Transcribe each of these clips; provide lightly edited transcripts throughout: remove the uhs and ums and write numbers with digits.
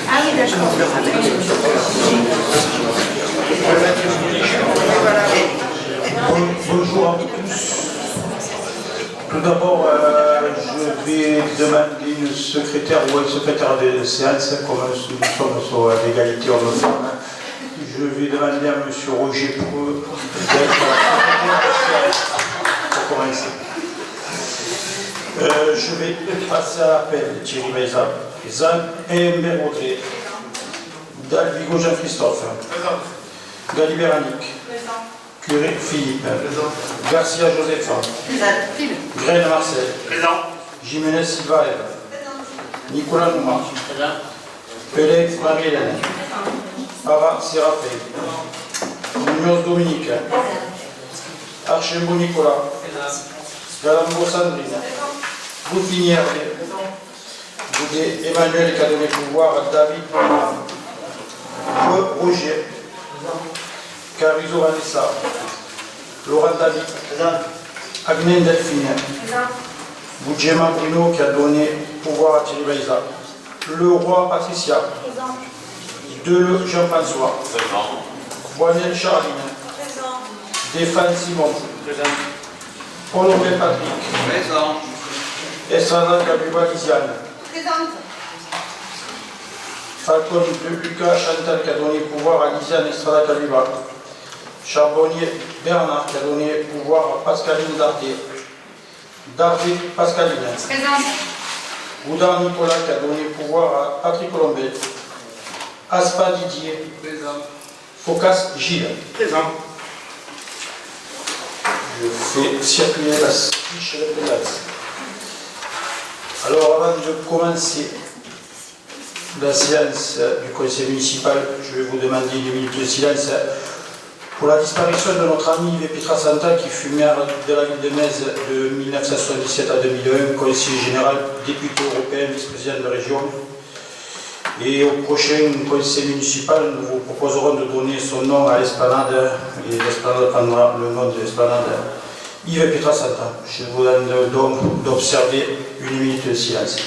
Ah oui, d'accord. Bonjour à tous. Tout d'abord, je vais demander une secrétaire ou un secrétaire de séance, comme nous sommes sur l'égalité homme-femme. Je vais demander à M. Roger Preux d'être pour commencer. Je vais passer à l'appel de Thierry Maïsa, Zan et Mbert Audrey, Dalvigo Jean-Christophe, Galibert Annick, Curé Philippe, Garcia Josepha, Graine Marcel, Jiménez Silva Eve, Nicolas Nouma, Pelé Marie-Hélène, Farah Sérapé, Munoz Dominique, Archimbaud Nicolas, Galambo Sandrine, Bouffinière, Boudet Emmanuel qui a donné pouvoir à David Roger, Carizo Vanessa, Laurent David, Agnès Delphine, Boudjema Bruno qui a donné pouvoir à Thierry Baïza, Leroy Patricia, Deleu Jean-François, Boinel Charline, Stéphane Simon, Paul-Aubin Patrick, Estrada Kabuba Lisiane, Falcon de Lucas Chantal qui a donné pouvoir à Lisiane Estrada Kabuba, Charbonnier Bernard qui a donné pouvoir à Pascaline Dardier, Dardier Pascaline, Boudard Nicolas qui a donné pouvoir à Patrick Colombet, Aspa Didier, Focas Gilles. Présent. Je fais circuler la fiche de présence. Alors avant de commencer la séance du conseil municipal, je vais vous demander une minute de silence pour la disparition de notre ami Yves Pietrasanta qui fut maire de la ville de Metz de 1977 à 2001, conseiller général, député européen, vice-président de région. Et au prochain conseil municipal, nous vous proposerons de donner son nom à l'esplanade, et l'esplanade prendra le nom de l'esplanade Yves Pietrasanta. Je vous demande donc d'observer une minute de silence.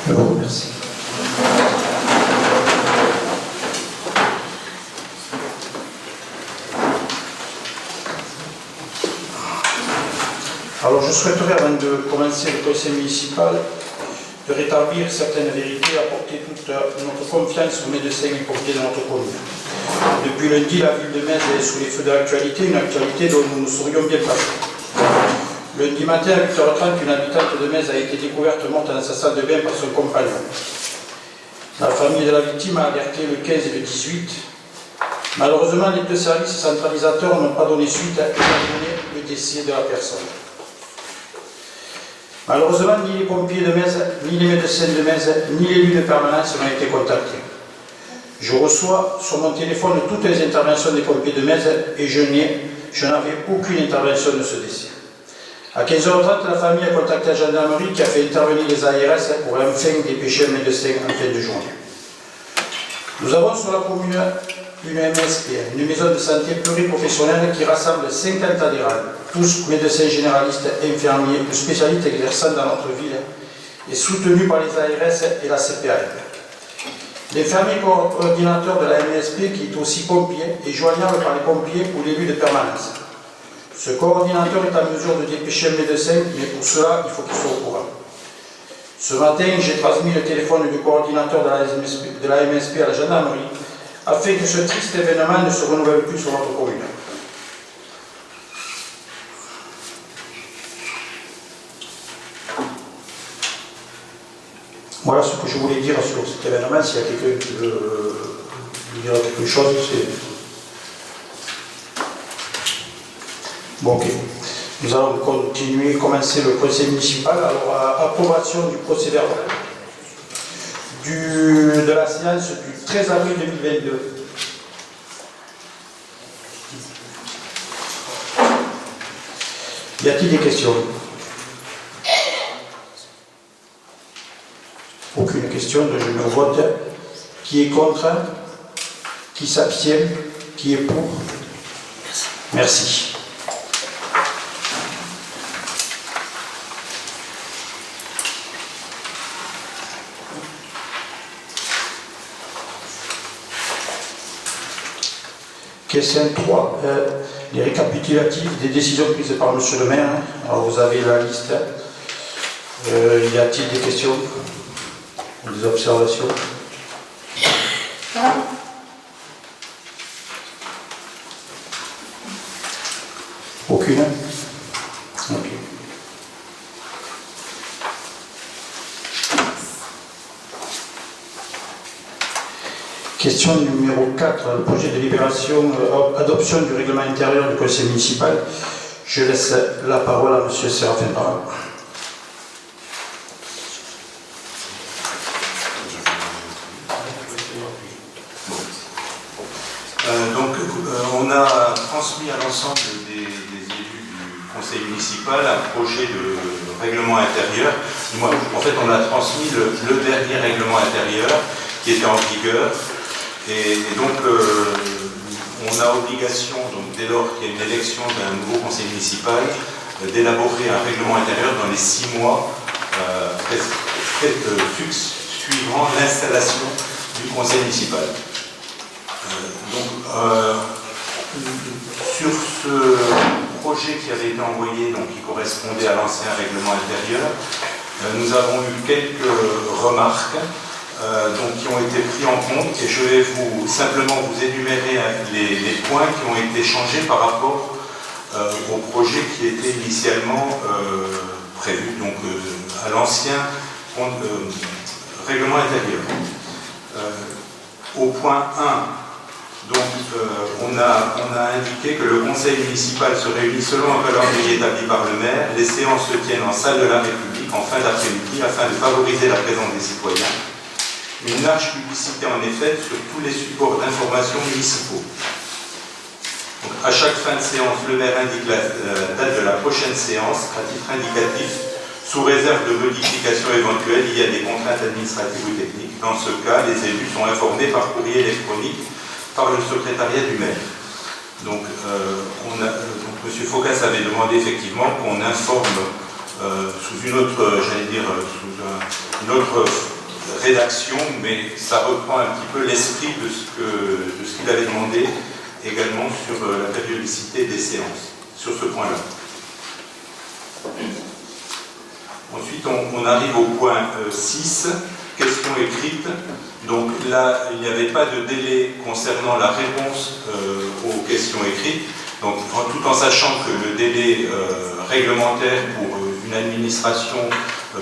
Je vous remercie. Alors je souhaiterais, avant de commencer le conseil municipal, de rétablir certaines vérités et apporter toute notre confiance aux médecins et pompiers de notre commune. Depuis lundi, la ville de Metz est sous les feux de l'actualité, une actualité dont nous nous serions bien passés. Lundi matin à 8h30, une habitante de Metz a été découverte morte dans sa salle de bain par son compagnon. La famille de la victime a alerté le 15 et le 18. Malheureusement, les deux services centralisateurs n'ont pas donné suite à évaluer le décès de la personne. Malheureusement, ni les pompiers de Metz, ni les médecins de Metz, ni l'élu de permanence n'ont été contactés. Je reçois sur mon téléphone toutes les interventions des pompiers de Metz et je n'avais aucune intervention de ce décès. À 15h30, la famille a contacté la gendarmerie qui a fait intervenir les ARS pour enfin dépêcher un médecin en fin de journée. Nous avons sur la commune une MSP, une maison de santé pluriprofessionnelle qui rassemble 50 adhérents, tous médecins généralistes, infirmiers ou spécialistes exerçant dans notre ville et soutenus par les ARS et la CPAM. L'infirmier coordinateur de la MSP, qui est aussi pompier, est joignable par les pompiers ou l'élu de permanence. Ce coordinateur est en mesure de dépêcher un médecin, mais pour cela, il faut qu'il soit au courant. Ce matin, j'ai transmis le téléphone du coordinateur de la MSP à la gendarmerie afin que ce triste événement ne se renouvelle plus sur notre commune. Voilà ce que je voulais dire sur cet événement. S'il y a quelqu'un qui veut dire quelque chose, c'est... Bon, ok. Nous allons continuer, commencer le conseil municipal. Alors, approbation du procès-verbal de la séance du 13 avril 2022. Y a-t-il des questions? Aucune question, donc je me vote. Qui est contre? Qui s'abstient? Qui est pour? Merci. Question 3, les récapitulatifs des décisions prises par M. le maire. Alors vous avez la liste. Y a-t-il des questions? Des observations? Aucune? Ok. Question numéro 4, le projet de délibération, adoption du règlement intérieur du conseil municipal. Je laisse la parole à M. Séraphin Parra. On a transmis à l'ensemble des élus du conseil municipal un projet de règlement intérieur. En fait, on a transmis le dernier règlement intérieur qui était en vigueur. Et donc, on a obligation, donc, dès lors qu'il y a une élection d'un nouveau conseil municipal, d'élaborer un règlement intérieur dans les 6 mois suivant l'installation du conseil municipal. Sur ce projet qui avait été envoyé, donc, qui correspondait à l'ancien règlement intérieur, nous avons eu quelques remarques qui ont été pris en compte, et je vais simplement vous énumérer les points qui ont été changés par rapport au projet qui était initialement prévu, donc à l'ancien règlement intérieur. Au point 1, donc, on a indiqué que le conseil municipal se réunit selon un calendrier établi par le maire. Les séances se tiennent en salle de la République en fin d'après-midi afin de favoriser la présence des citoyens. Une large publicité en est faite sur tous les supports d'information municipaux. Donc, à chaque fin de séance, le maire indique la date de la prochaine séance à titre indicatif. Sous réserve de modifications éventuelles, il y a des contraintes administratives ou techniques. Dans ce cas, les élus sont informés par courrier électronique par le secrétariat du maire. Donc, M. Focas avait demandé effectivement qu'on informe sous une autre, une autre rédaction, mais ça reprend un petit peu l'esprit de ce qu'il avait demandé également sur la périodicité des séances, sur ce point-là. Ensuite, on arrive au point 6, question écrite. Donc là, il n'y avait pas de délai concernant la réponse aux questions écrites. Donc, tout en sachant que le délai réglementaire pour une administration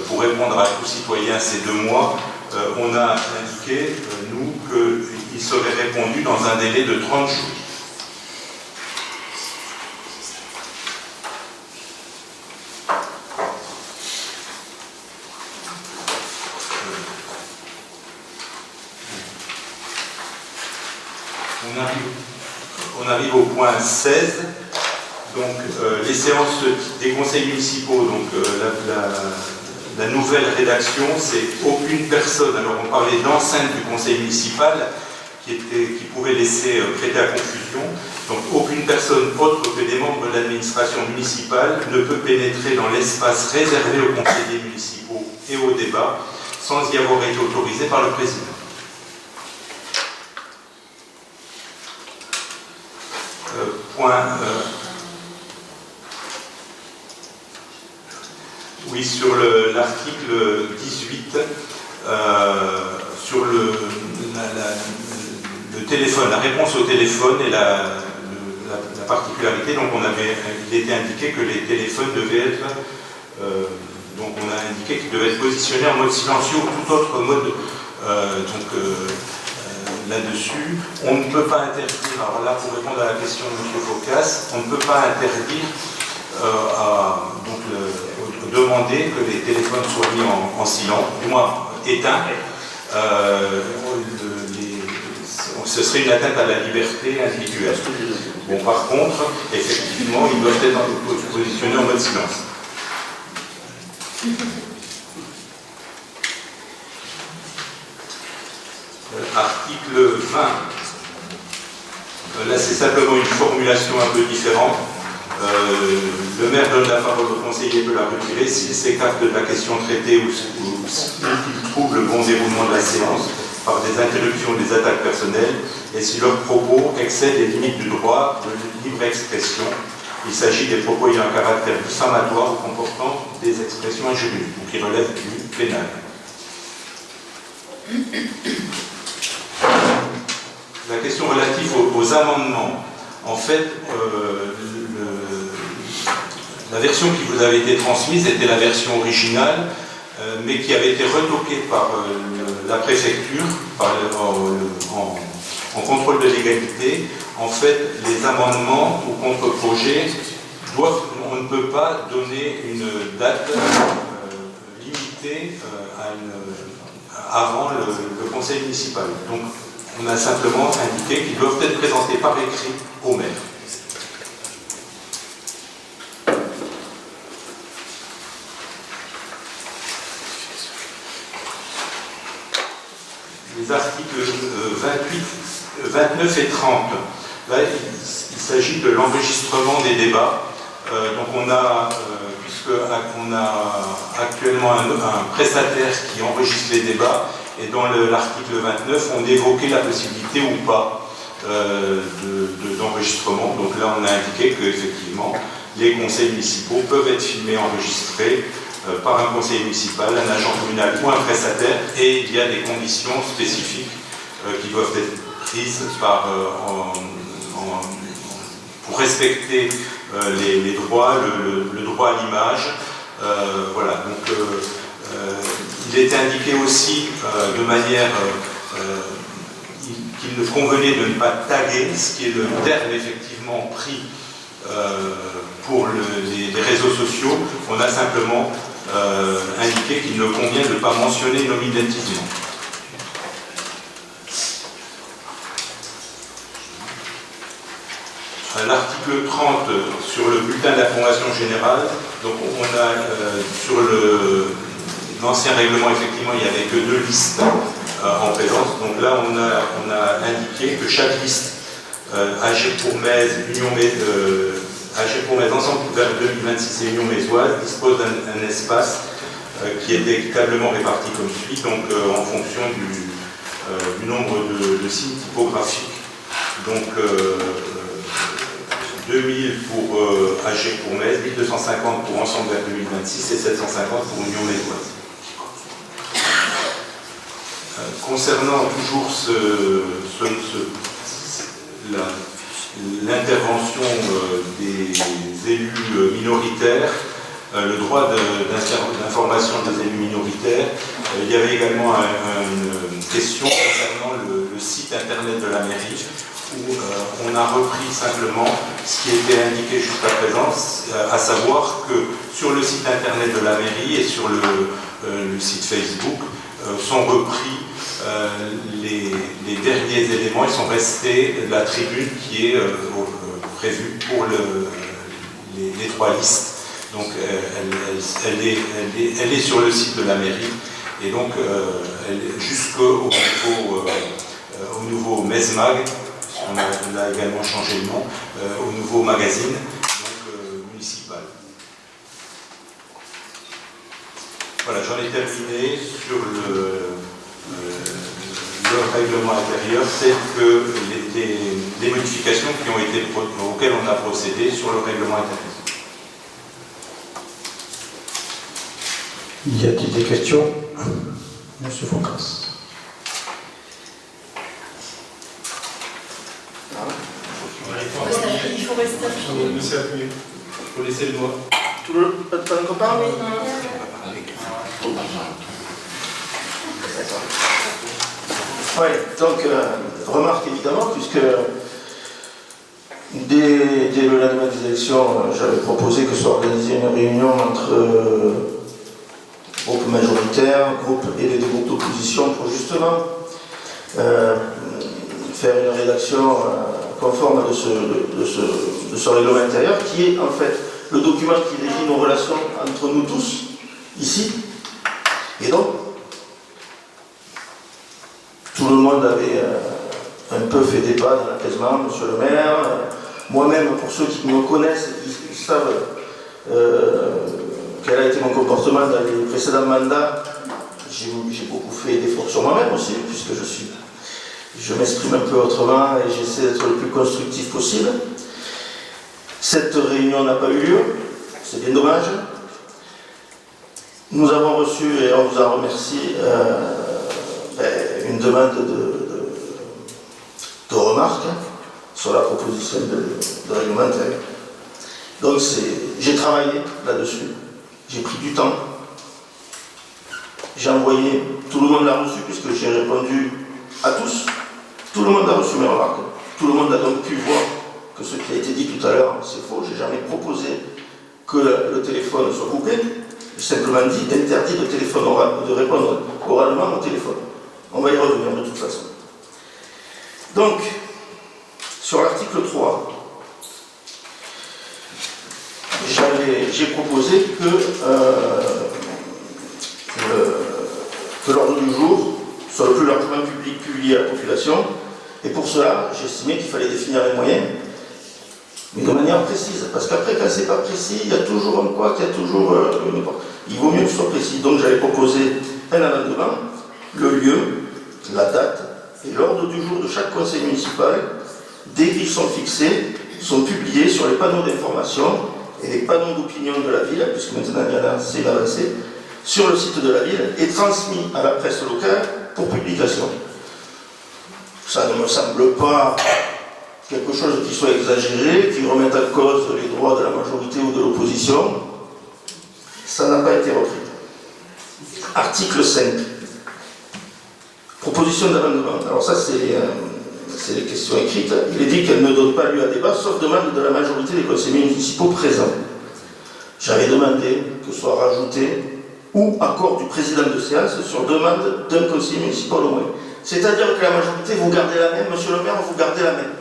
pour répondre à tout citoyen, c'est 2 mois, on a indiqué, nous, qu'il serait répondu dans un délai de 30 jours. On arrive au point 16, donc les séances des conseils municipaux, donc la nouvelle rédaction, c'est aucune personne, alors on parlait d'enceinte du conseil municipal qui pouvait laisser prêter à confusion, donc aucune personne autre que des membres de l'administration municipale ne peut pénétrer dans l'espace réservé aux conseillers municipaux et aux débats sans y avoir été autorisé par le président. Oui, sur l'article 18, sur le téléphone, la réponse au téléphone et la particularité, donc il était indiqué que les téléphones devaient être, donc on a indiqué qu'ils devaient être positionnés en mode silencieux ou tout autre mode, là-dessus. On ne peut pas interdire, alors là pour répondre à la question de M. Focas, on ne peut pas interdire demander que les téléphones soient mis en silence, du moins éteints. Ce serait une atteinte à la liberté individuelle. Bon, par contre, effectivement, ils doivent être positionnés en mode silence. Article 20. Là, c'est simplement une formulation un peu différente. Le maire donne la parole au conseiller, peut la retirer s'il s'écarte de la question traitée ou s'il trouve le bon déroulement de la séance par des interruptions ou des attaques personnelles et si leurs propos excèdent les limites du droit de libre expression. Il s'agit des propos ayant un caractère diffamatoire ou comportant des expressions injurieuses, donc qui relèvent du pénal. La question relative aux amendements. En fait, la version qui vous avait été transmise était la version originale, mais qui avait été retoquée par la préfecture en contrôle de légalité. En fait, les amendements ou contre-projets on ne peut pas donner une date limitée avant le conseil municipal. Donc, on a simplement indiqué qu'ils doivent être présentés par écrit au maire. Les articles 29 et 30. Là, il s'agit de l'enregistrement des débats. Donc on a, puisqu'on a actuellement un prestataire qui enregistre les débats, et dans l'article 29, on évoquait la possibilité ou pas d'enregistrement. Donc là, on a indiqué qu'effectivement, les conseils municipaux peuvent être filmés, enregistrés par un conseiller municipal, un agent communal ou un prestataire, et il y a des conditions spécifiques qui doivent être prises pour respecter les droits, le droit à l'image. Voilà, donc il était indiqué aussi de manière qu'il convenait de ne pas taguer, ce qui est le terme effectivement pris pour les réseaux sociaux. On a simplement indiqué qu'il ne convient de ne pas mentionner nominativement. L'article 30 sur le bulletin d'information générale, donc on a sur l'ancien règlement, effectivement, il n'y avait que 2 listes en présence. Donc là, on a indiqué que chaque liste, AG pour Metz, AG pour Metz, Ensemble Couvert 2026 et Union Mézoise, dispose d'un espace qui est équitablement réparti comme suit, donc en fonction du nombre de signes typographiques. Donc 2000 pour AG pour Metz, 1250 pour Ensemble vers 2026 et 750 pour Union Mézoise. Concernant toujours l'intervention des élus minoritaires, le droit d'information des élus minoritaires, il y avait également une question concernant le site internet de la mairie, où on a repris simplement ce qui était indiqué jusqu'à présent, à savoir que sur le site internet de la mairie et sur le site Facebook sont repris les derniers éléments. Ils sont restés la tribune qui est prévue pour les 3 listes. Donc elle est sur le site de la mairie et donc jusqu'au nouveau MESMAG. On a également changé le nom au nouveau magazine donc, municipal. Voilà, j'en ai terminé sur le règlement intérieur, tel que les modifications auxquelles on a procédé sur le règlement intérieur. Y a-t-il des questions? Monsieur Focas. Il faut rester appuyé. Monsieur appuyé. Il faut laisser le doigt. Tout le monde parle? Oui, donc, remarque évidemment, puisque dès le lendemain des élections, j'avais proposé que soit organisée une réunion entre groupes majoritaires, et les deux groupes d'opposition pour justement faire une rédaction conforme de ce règlement intérieur, qui est en fait le document qui régit nos relations entre nous tous, ici. Et donc, tout le monde avait un peu fait débat dans l'apaisement, monsieur le maire. Moi-même, pour ceux qui me connaissent, ils savent quel a été mon comportement dans les précédents mandats. J'ai beaucoup fait d'efforts sur moi-même aussi, puisque je m'exprime un peu autrement et j'essaie d'être le plus constructif possible. Cette réunion n'a pas eu lieu, c'est bien dommage. Nous avons reçu, et on vous en remercie, une demande de remarques sur la proposition de règlement intérieur. Donc j'ai travaillé là-dessus, j'ai pris du temps, j'ai envoyé, tout le monde l'a reçu puisque j'ai répondu à tous, tout le monde a reçu mes remarques, tout le monde a donc pu voir que ce qui a été dit tout à l'heure c'est faux. J'ai jamais proposé que le téléphone soit coupé, j'ai simplement dit d'interdire de répondre oralement au téléphone. On va y revenir de toute façon. Donc, sur l'article 3, j'ai proposé que l'ordre du jour soit le plus largement publié à la population, et pour cela, j'ai estimé qu'il fallait définir les moyens, mais de manière précise, parce qu'après, quand c'est pas précis, il y a toujours un quoi, il y a toujours il vaut mieux que ce soit précis. Donc j'avais proposé un amendement, le lieu, la date et l'ordre du jour de chaque conseil municipal, dès qu'ils sont fixés, sont publiés sur les panneaux d'information et les panneaux d'opinion de la ville, puisque maintenant il y en a assez avancé, sur le site de la ville et transmis à la presse locale pour publication. Ça ne me semble pas quelque chose qui soit exagéré, qui remette en cause les droits de la majorité ou de l'opposition. Ça n'a pas été repris. Article 5. Proposition d'amendement. Alors ça, c'est les questions écrites. Il est dit qu'elle ne donne pas lieu à débat, sauf demande de la majorité des conseillers municipaux présents. J'avais demandé que soit rajouté ou accord du président de séance sur demande d'un conseiller municipal au moins. C'est-à-dire que la majorité, vous gardez la même, monsieur le maire, vous gardez la même.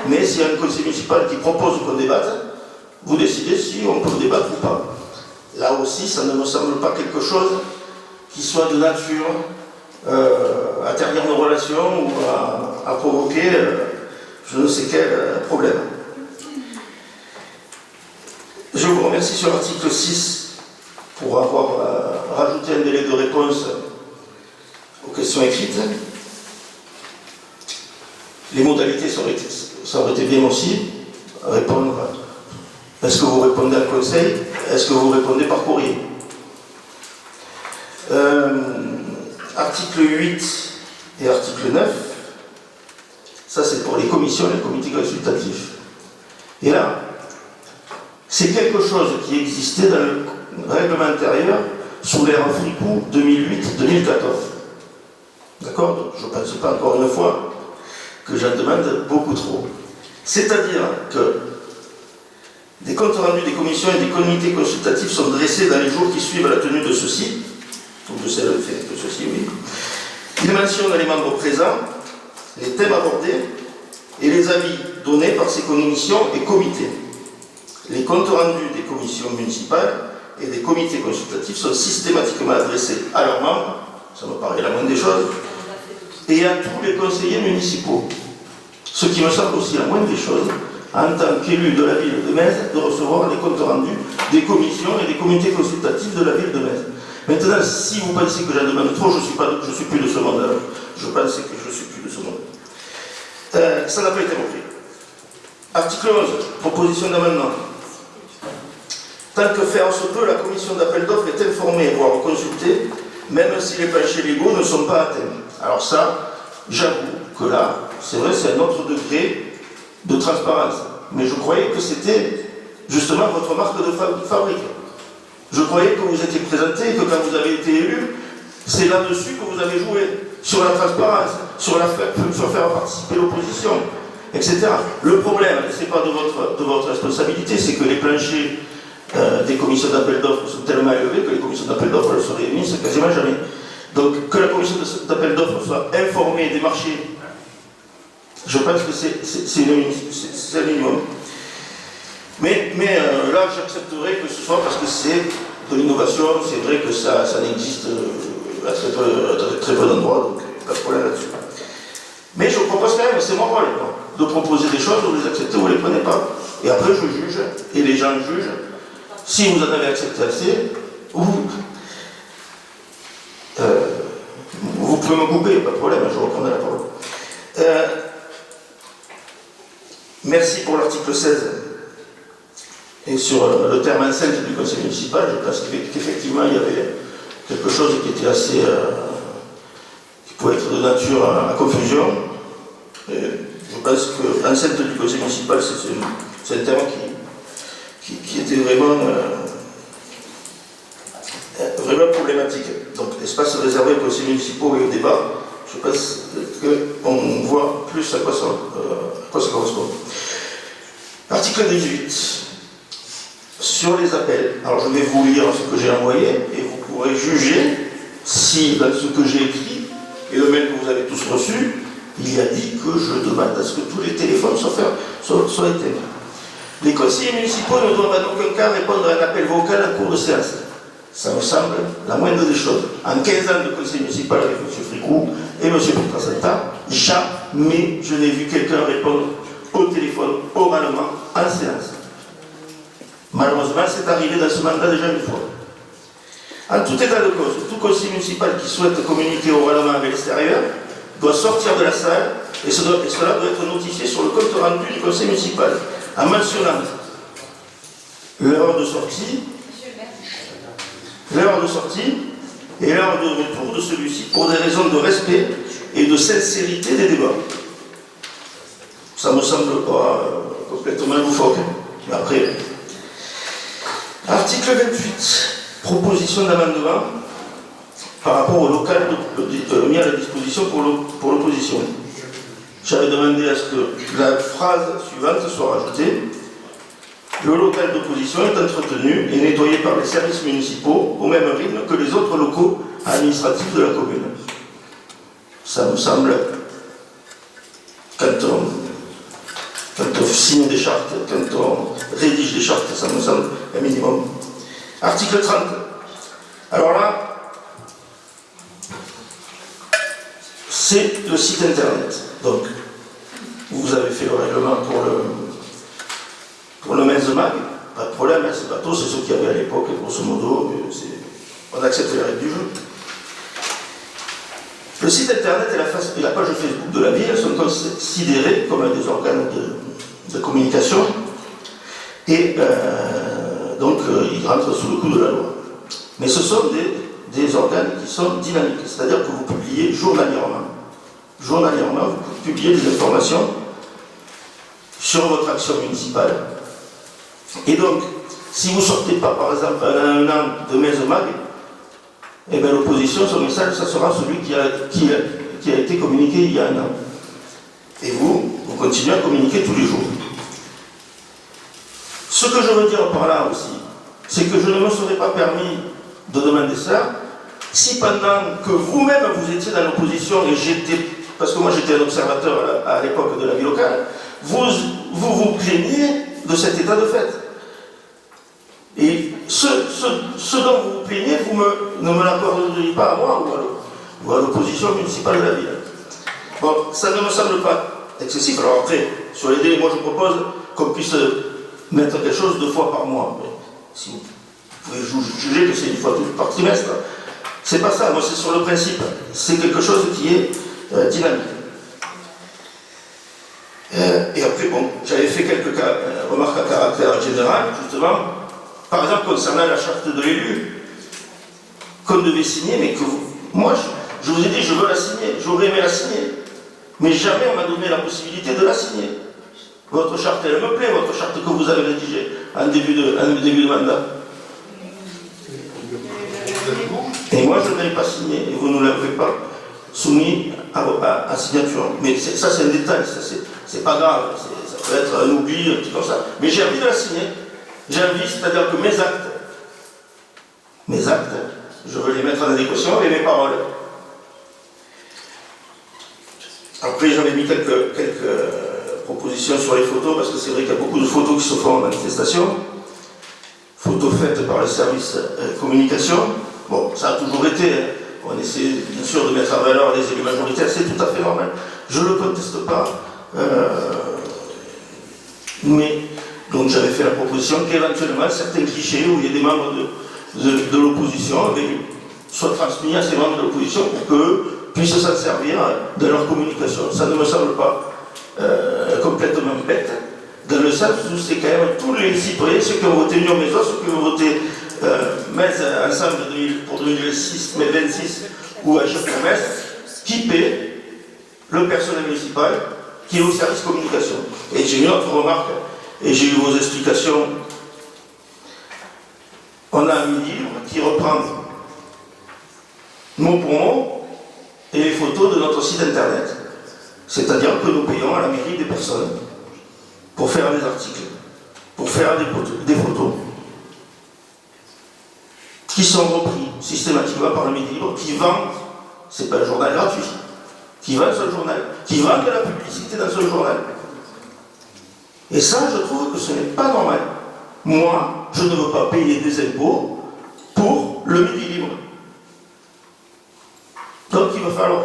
Mais s'il y a un conseiller municipal qui propose qu'on débatte, vous décidez si on peut débattre ou pas. Là aussi, ça ne me semble pas quelque chose qui soit de nature à ternir nos relations ou à provoquer je ne sais quel problème. Je vous remercie sur l'article 6 pour avoir rajouté un délai de réponse aux questions écrites. Les modalités ça aurait été bien aussi. Répondre. Est-ce que vous répondez à conseil? Est-ce que vous répondez par courrier? Article 8 et article 9, ça c'est pour les commissions et les comités consultatifs. Et là, c'est quelque chose qui existait dans le règlement intérieur sous l'ère Fricou 2008-2014. D'accord? Donc je ne pense pas encore une fois que j'en demande beaucoup trop. C'est-à-dire que des comptes rendus des commissions et des comités consultatifs sont dressés dans les jours qui suivent la tenue de ceux-ci, ou de celle de ceux-ci, oui. Ils mentionnent les membres présents, les thèmes abordés et les avis donnés par ces commissions et comités. Les comptes rendus des commissions municipales et des comités consultatifs sont systématiquement adressés à leurs membres, ça me paraît la moindre des choses, et à tous les conseillers municipaux. Ce qui me semble aussi la moindre des choses, en tant qu'élu de la ville de Metz, de recevoir les comptes rendus des commissions et des comités consultatifs de la ville de Metz. Maintenant, si vous pensez que j'en demande trop, je ne suis plus de ce monde. Je pense que je ne suis plus de ce monde. Ça n'a pas été repris. Article 11, proposition d'amendement. Tant que faire se peut, la commission d'appel d'offres est informée, voire consultée, même si les planchers légaux ne sont pas atteints. Alors ça, j'avoue que là, c'est vrai, c'est un autre degré de transparence. Mais je croyais que c'était justement votre marque de fabrique. Je croyais que vous étiez présenté et que quand vous avez été élu, c'est là-dessus que vous avez joué, sur la transparence, sur faire participer l'opposition, etc. Le problème, et ce n'est pas de votre responsabilité, c'est que les planchers des commissions d'appel d'offres sont tellement élevés que les commissions d'appel d'offres se réunissent quasiment jamais. Donc que la commission d'appel d'offres soit informée des marchés, je pense que c'est un minimum. Mais là, j'accepterai que ce soit parce que c'est de l'innovation, c'est vrai que ça n'existe à très peu d'endroits, donc pas de problème là-dessus. Mais je propose quand même, c'est mon rôle, de proposer des choses, vous les acceptez ou vous ne les prenez pas. Et après, je juge, et les gens jugent. Si vous en avez accepté assez, vous pouvez me couper, pas de problème, je reprendrai la parole. Merci pour l'article 16. Et sur le terme enceinte du conseil municipal, je pense qu'effectivement il y avait quelque chose qui était assez. Qui pouvait être de nature à confusion. Et je pense que l'enceinte du conseil municipal, c'est un terme qui était vraiment problématique. Donc, l'espace réservé aux conseils municipaux et au débat, je pense qu'on voit plus à quoi ça correspond. Article 18. Sur les appels, alors je vais vous lire ce que j'ai envoyé et vous pourrez juger si dans ce que j'ai écrit et le mail que vous avez tous reçu, il y a dit que je demande à ce que tous les téléphones soient éteints. Les conseillers municipaux ne doivent en aucun cas répondre à un appel vocal en cours de séance. Ça me semble la moindre des choses. En 15 ans de conseil municipal avec M. Fricou et M. Pietrasanta, jamais je n'ai vu quelqu'un répondre au téléphone oralement en séance. Malheureusement, c'est arrivé dans ce mandat déjà une fois. En tout état de cause, tout conseiller municipal qui souhaite communiquer oralement avec l'extérieur doit sortir de la salle et cela doit être notifié sur le compte rendu du conseil municipal en mentionnant l'heure de sortie et l'heure de retour de celui-ci pour des raisons de respect et de sincérité des débats. Ça ne me semble pas complètement loufoque, mais après. Article 28, proposition d'amendement par rapport au local mis à la disposition pour l'opposition. J'avais demandé à ce que la phrase suivante soit rajoutée. Le local d'opposition est entretenu et nettoyé par les services municipaux au même rythme que les autres locaux administratifs de la commune. Ça me semble, quand on signe des chartes, quand on rédige des chartes, ça me semble un minimum. Article 30. Alors là, c'est le site internet. Donc, vous avez fait le règlement pour le Menzemag, pas de problème, c'est bateau, c'est ce qu'il y avait à l'époque, grosso modo, on accepte les règles du jeu. Le site internet et la page Facebook de la ville sont considérés comme des organes de communication et donc ils rentrent sous le coup de la loi. Mais ce sont des organes qui sont dynamiques, c'est-à-dire que vous publiez journalièrement. Journalièrement, vous publiez des informations sur votre action municipale. Et donc, si vous ne sortez pas, par exemple, un an de Menzemag, eh bien l'opposition, son message, ça sera celui qui a été communiqué il y a un an. Et vous continuez à communiquer tous les jours. Ce que je veux dire par là aussi, c'est que je ne me serais pas permis de demander ça si pendant que vous-même vous étiez dans l'opposition et parce que moi j'étais un observateur à l'époque de la vie locale, vous plaigniez de cet état de fait. Et ce dont vous vous plaignez, ne me l'accorderiez pas à moi ou à l'opposition municipale de la ville. Bon, ça ne me semble pas excessif. Alors après, sur les délais, moi je propose qu'on puisse mettre quelque chose 2 fois par mois. Mais si vous pouvez juger que c'est 1 fois par trimestre, c'est pas ça. Moi c'est sur le principe. C'est quelque chose qui est dynamique. Et après, bon, j'avais fait quelques remarques à caractère général, justement, Par exemple, concernant la charte de l'élu, qu'on devait signer, mais que moi, je vous ai dit, je veux la signer, j'aurais aimé la signer. Mais jamais on m'a donné la possibilité de la signer. Votre charte, elle me plaît, votre charte que vous avez rédigée en début de mandat. Et moi, je ne l'avais pas signée, et vous ne l'avez pas soumis à signature. Mais ça, c'est un détail, c'est pas grave, ça peut être un oubli, un petit comme ça. Mais j'ai envie de la signer. J'ai envie, c'est-à-dire que mes actes, je veux les mettre en adéquation avec mes paroles. Après, j'avais mis quelques propositions sur les photos, parce que c'est vrai qu'il y a beaucoup de photos qui se font en manifestation. Photos faites par le service communication. Bon, ça a toujours été. On essaie bien sûr de mettre en valeur les élus majoritaires, c'est tout à fait normal. Je ne le conteste pas. Mais, donc j'avais fait la proposition qu'éventuellement certains clichés où il y a des membres de l'opposition soient transmis à ces membres de l'opposition pour qu'eux puissent s'en servir de leur communication. Ça ne me semble pas complètement bête, dans le sens où c'est quand même tous les citoyens, ceux qui ont voté Union Maison, ceux qui ont voté MES ensemble pour 2026, mai 26 ou à chaque MES, qui paient le personnel municipal qui est au service communication. Et j'ai une autre remarque, et j'ai eu vos explications. On a un livre qui reprend mot pour mot et les photos de notre site internet. C'est-à-dire que nous payons à la mairie des personnes pour faire des articles, pour faire des photos, qui sont repris systématiquement par le Midi Libre, qui vend, c'est pas un journal gratuit, qui vend ce journal, qui vend de la publicité dans ce journal. Et ça, je trouve que ce n'est pas normal. Moi, je ne veux pas payer des impôts pour le Midi Libre. Donc il va falloir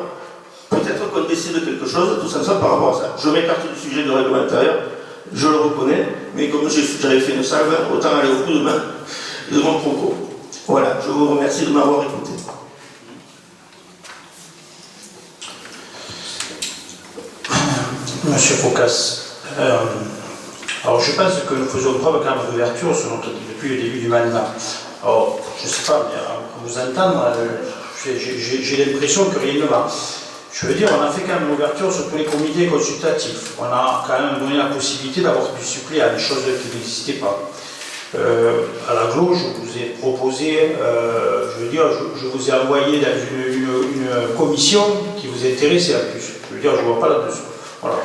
peut-être qu'on décide de quelque chose, tous ensemble, par rapport à ça. Je m'écarte du sujet de règlement intérieur, je le reconnais, mais comme j'avais fait une salve, autant aller au bout de mon propos. Voilà, je vous remercie de m'avoir écouté. Monsieur Focas, alors je pense que nous faisons preuve quand même d'ouverture depuis le début du mandat. Alors, je ne sais pas, mais à vous entendre, j'ai l'impression que rien ne va. Je veux dire, on a fait quand même une ouverture sur tous les comités consultatifs. On a quand même donné la possibilité d'avoir du suppléant, des choses qui n'existaient pas. À la GLO, je vous ai proposé, je vous ai envoyé dans une commission qui vous intéressait la plus. Je veux dire, je ne vois pas là-dessus. Voilà.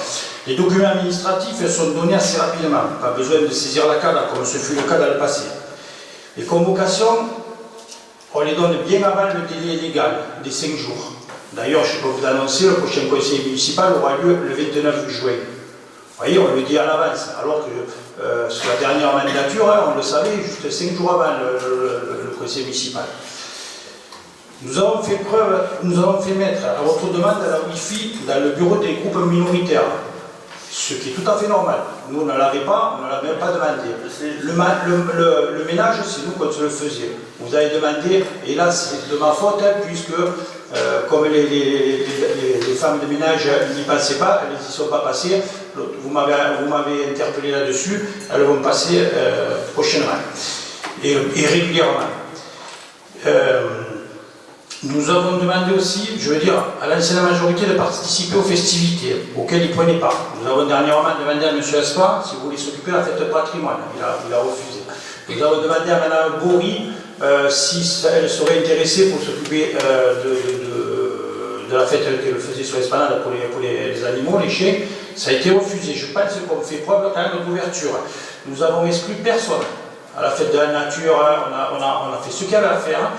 Les documents administratifs sont donnés assez rapidement, pas besoin de saisir la CADA comme ce fut le cas dans le passé. Les convocations, on les donne bien avant le délai légal des 5 jours. D'ailleurs, je peux vous annoncer, le prochain conseil municipal aura lieu le 29 juin. Vous voyez, on le dit à l'avance, alors que sur la dernière mandature, on le savait juste 5 jours avant le conseil municipal. Nous avons fait mettre à votre demande la Wi-Fi dans le bureau des groupes minoritaires, ce qui est tout à fait normal. Nous, on ne l'avait pas, on ne l'a même pas demandé. Le ménage, c'est nous qu'on se le faisait. Vous avez demandé, et là, c'est de ma faute, puisque comme les femmes de ménage n'y passaient pas, elles n'y sont pas passées, vous m'avez interpellé là-dessus, elles vont passer prochainement et régulièrement. Nous avons demandé aussi, je veux dire, à l'ancienne majorité de participer aux festivités auxquelles ils ne prenaient pas. Nous avons dernièrement demandé à M. Aspa si vous voulez s'occuper de la fête de patrimoine. Il a refusé. Nous avons demandé à Mme Bory si elle serait intéressée pour s'occuper de la fête qu'elle faisait sur l'esplanade pour les animaux, les chiens. Ça a été refusé. Je pense qu'on fait preuve quand même d'ouverture. Nous avons exclu personne. À la fête de la nature, on a fait ce qu'il y avait à faire.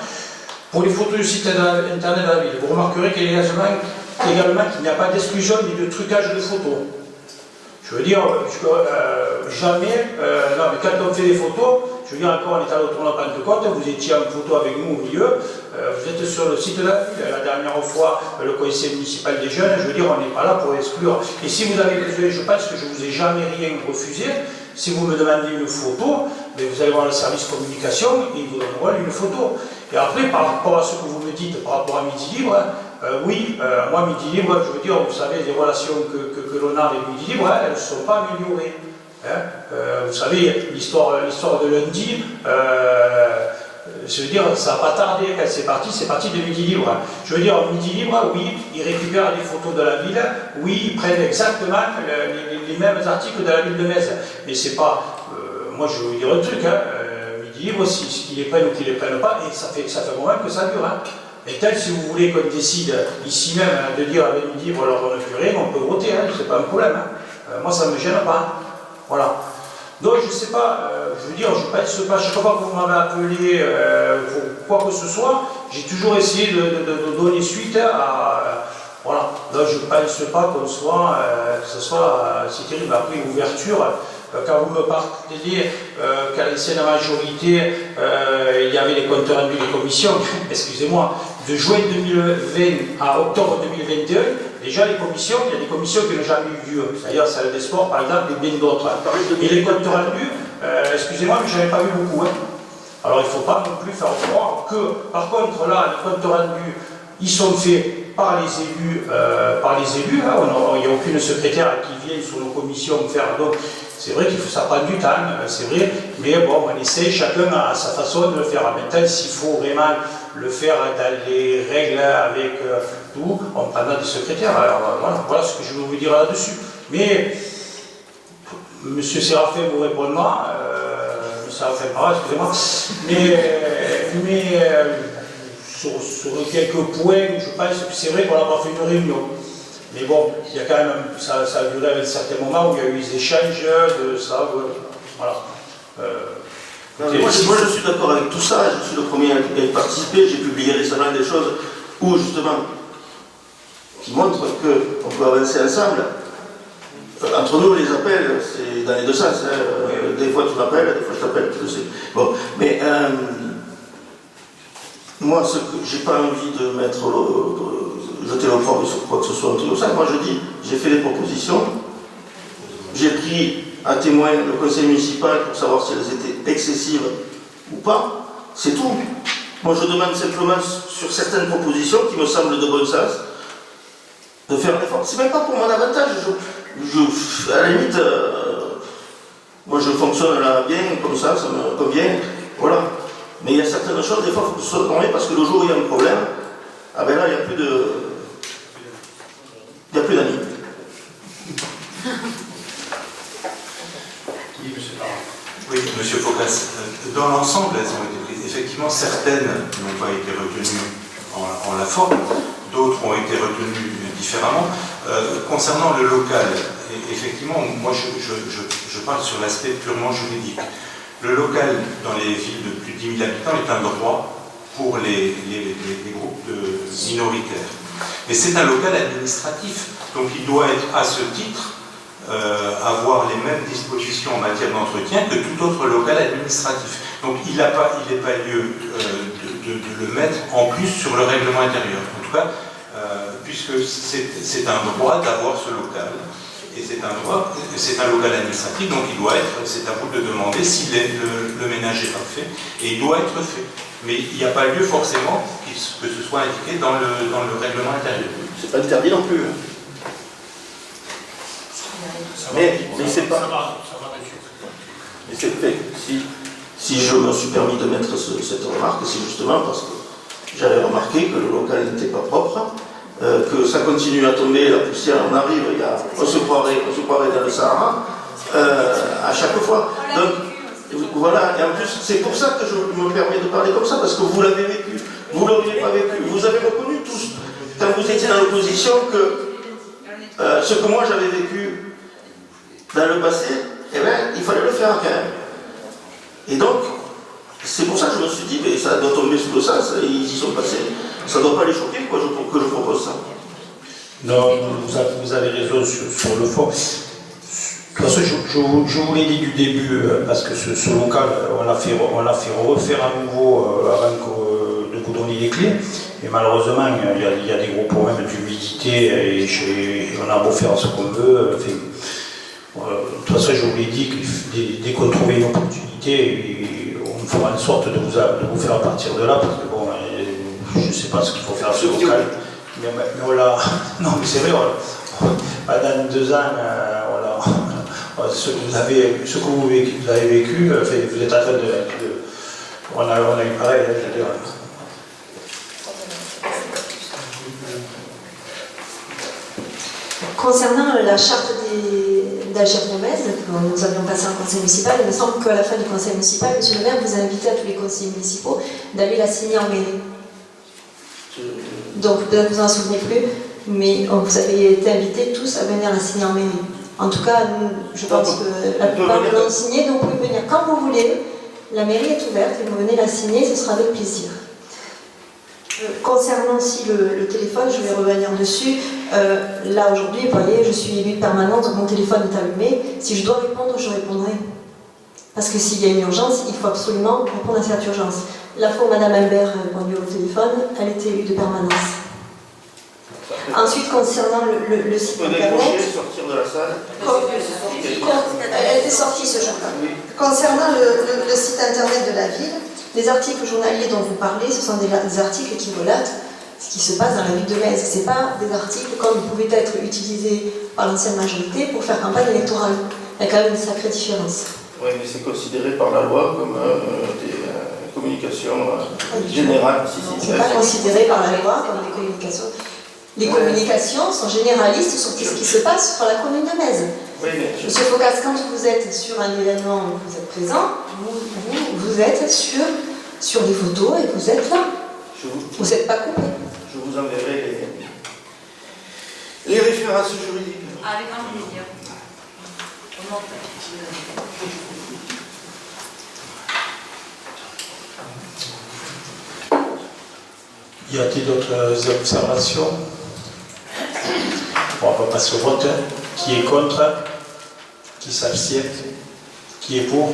Pour les photos du site internet de la ville, vous remarquerez également qu'il n'y a pas d'exclusion ni de trucage de photos. Je veux dire, jamais, non mais quand on fait des photos, je veux dire encore on est à l'automne à Pentecôte, vous étiez en photo avec nous au milieu, vous êtes sur le site de la ville, la dernière fois le conseil municipal des jeunes, je veux dire on n'est pas là pour exclure. Et si vous avez besoin, je pense que je ne vous ai jamais rien refusé, si vous me demandez une photo, mais vous allez voir le service communication et ils vous donneront une photo. Et après, par rapport à ce que vous me dites par rapport à Midi Libre, oui, moi Midi Libre, je veux dire, vous savez, les relations que l'on a avec Midi Libre, elles ne sont pas améliorées. Vous savez, l'histoire de lundi, je veux dire, ça n'a pas tardé quand c'est parti de Midi Libre. Je veux dire, Midi Libre, oui, ils récupèrent les photos de la ville, oui, ils prennent exactement les mêmes articles de la ville de Metz. Mais c'est pas, moi je vais vous dire un truc, Midi Libre, qu'ils les prennent ou qu'ils les prennent pas, et ça fait un moment que ça dure. Et tel, si vous voulez qu'on décide ici même de dire avec Midi Libre, on leur donne plus rien, on peut voter, c'est pas un problème. Moi ça ne me gêne pas. Voilà. Donc je ne sais pas, je veux dire, je ne pense pas, chaque fois que vous m'avez appelé pour quoi que ce soit, j'ai toujours essayé de donner suite à... voilà. Donc je ne pense pas qu'on soit, que ce soit si terrible. Après, l'ouverture, quand vous me parliez qu'à l'ancienne majorité, il y avait les comptes rendus des commissions, excusez-moi, de juin 2020 à octobre 2021, déjà les commissions, il y a des commissions qui n'ont jamais eu lieu. C'est-à-dire salle des sports, par exemple, et bien d'autres. Et les comptes rendus, excusez-moi, mais je n'en ai pas vu beaucoup. Alors il ne faut pas non plus faire croire que, par contre, là, les comptes rendus, ils sont faits par les élus. Il n'y a aucune secrétaire qui vient sur nos commissions faire. Donc, c'est vrai que ça prend du temps, c'est vrai, mais bon, on essaie chacun à sa façon de le faire. Maintenant, s'il faut vraiment le faire dans les règles avec tout, on prendra des secrétaires. Alors voilà ce que je veux vous dire là-dessus. Mais M. Séraphin vous répondra, excusez-moi, mais sur quelques points, je pense que c'est vrai qu'on n'a pas fait une réunion. Mais bon, il y a quand même, ça a duré à un certain moment où il y a eu des échanges de ça, voilà. Moi je suis d'accord avec tout ça, je suis le premier à y participer, j'ai publié récemment des choses où justement, qui montrent qu'on peut avancer ensemble. Entre nous, les appels, c'est dans les deux sens. Des fois tu m'appelles, des fois je t'appelle, je sais. Bon, mais moi, j'ai pas envie de mettre jeter l'opprobre sur quoi que ce soit, un truc comme ça. Moi je dis, j'ai fait des propositions, j'ai pris à témoin le conseil municipal pour savoir si elles étaient excessives ou pas, c'est tout. Moi je demande simplement sur certaines propositions qui me semblent de bon sens, de faire un effort. C'est même pas pour mon avantage, à la limite, moi je fonctionne là bien, comme ça me convient, voilà. Mais il y a certaines choses, des fois il faut que ce soit tombé parce que le jour où il y a un problème, ah ben là il n'y a plus d'amis. Oui, M. Focas, dans l'ensemble, elles ont été prises. Effectivement, certaines n'ont pas été retenues en la forme, d'autres ont été retenues différemment. Concernant le local, effectivement, moi je parle sur l'aspect purement juridique. Le local dans les villes de plus de 10 000 habitants est un droit pour les groupes minoritaires. Mais c'est un local administratif, donc il doit être à ce titre avoir les mêmes dispositions en matière d'entretien que tout autre local administratif. Donc il n'est pas lieu de le mettre en plus sur le règlement intérieur. En tout cas, puisque c'est un droit d'avoir ce local, et c'est un local administratif, donc c'est à vous de demander si le ménage est parfait, et il doit être fait. Mais il n'y a pas lieu forcément que ce soit indiqué dans le règlement intérieur. C'est pas interdit non plus. Mais c'est pas. Mais c'est fait. Si je me suis permis de mettre cette remarque, c'est justement parce que j'avais remarqué que le local n'était pas propre, que ça continue à tomber, la poussière, on arrive, on se croirait dans le Sahara, à chaque fois. Donc voilà, et en plus, c'est pour ça que je me permets de parler comme ça, parce que vous l'avez vécu, vous ne l'auriez pas vécu, vous avez reconnu tous, quand vous étiez dans l'opposition, que ce que moi j'avais vécu dans le passé, eh bien, il fallait le faire quand même. Et donc, c'est pour ça que je me suis dit, mais ça doit tomber sous le sens, ils y sont passés. Ça ne doit pas les choquer que je propose ça. Non, vous avez raison sur le fond. De toute façon, je vous l'ai dit du début, parce que ce local, on l'a fait refaire à nouveau avant de vous donner les clés. Et malheureusement, il y a des gros problèmes d'humidité et on a beau faire ce qu'on veut. De toute façon, je vous l'ai dit que dès qu'on trouvait une opportunité, on fera en sorte de vous faire partir de là, parce que bon, je ne sais pas ce qu'il faut faire à ce local. Mais on l'a. Non, mais c'est vrai, pendant 2 ans, ce que vous avez vécu, vous êtes en train de on a eu pareil, je veux dire. Concernant la charte d'Agir Promesse que nous avions passée en conseil municipal, il me semble qu'à la fin du conseil municipal, M. le maire vous a invité à tous les conseillers municipaux d'aller la signer en mairie. Donc peut-être que vous n'en souvenez plus, mais vous avez été invités tous à venir la signer en mairie. En tout cas, je pense que la plupart l'ont signée, donc vous pouvez venir quand vous voulez. La mairie est ouverte et vous venez la signer, ce sera avec plaisir. Concernant aussi le téléphone, je vais revenir dessus. Là aujourd'hui, vous voyez, je suis élue de permanence, donc mon téléphone est allumé. Si je dois répondre, je répondrai. Parce que s'il y a une urgence, il faut absolument répondre à cette urgence. La fois où Mme Albert a répondu au téléphone, elle était élue de permanence. Ensuite, concernant le site internet, sortir de la salle. Elle était sortie ce jour-là. Concernant le site internet de la ville, les articles journaliers dont vous parlez, ce sont des articles qui relatent ce qui se passe dans la ville de Metz. Ce n'est pas des articles comme ils pouvaient être utilisés par l'ancienne majorité pour faire campagne électorale. Il y a quand même une sacrée différence. Oui, mais c'est considéré par la loi comme des communications générales. Ce n'est pas considéré par la loi comme des communications. Les communications sont généralistes sur ce qui se passe sur la commune de Metz. Oui, Monsieur Focas, quand vous êtes sur un événement où vous êtes présent, vous êtes sur les photos et vous êtes là. Vous n'êtes pas coupé. Je vous enverrai les références juridiques. Avec un plaisir. Y a-t-il d'autres observations? Bon, on va passer au vote. Qui est contre? Qui s'abstient? Qui est pour?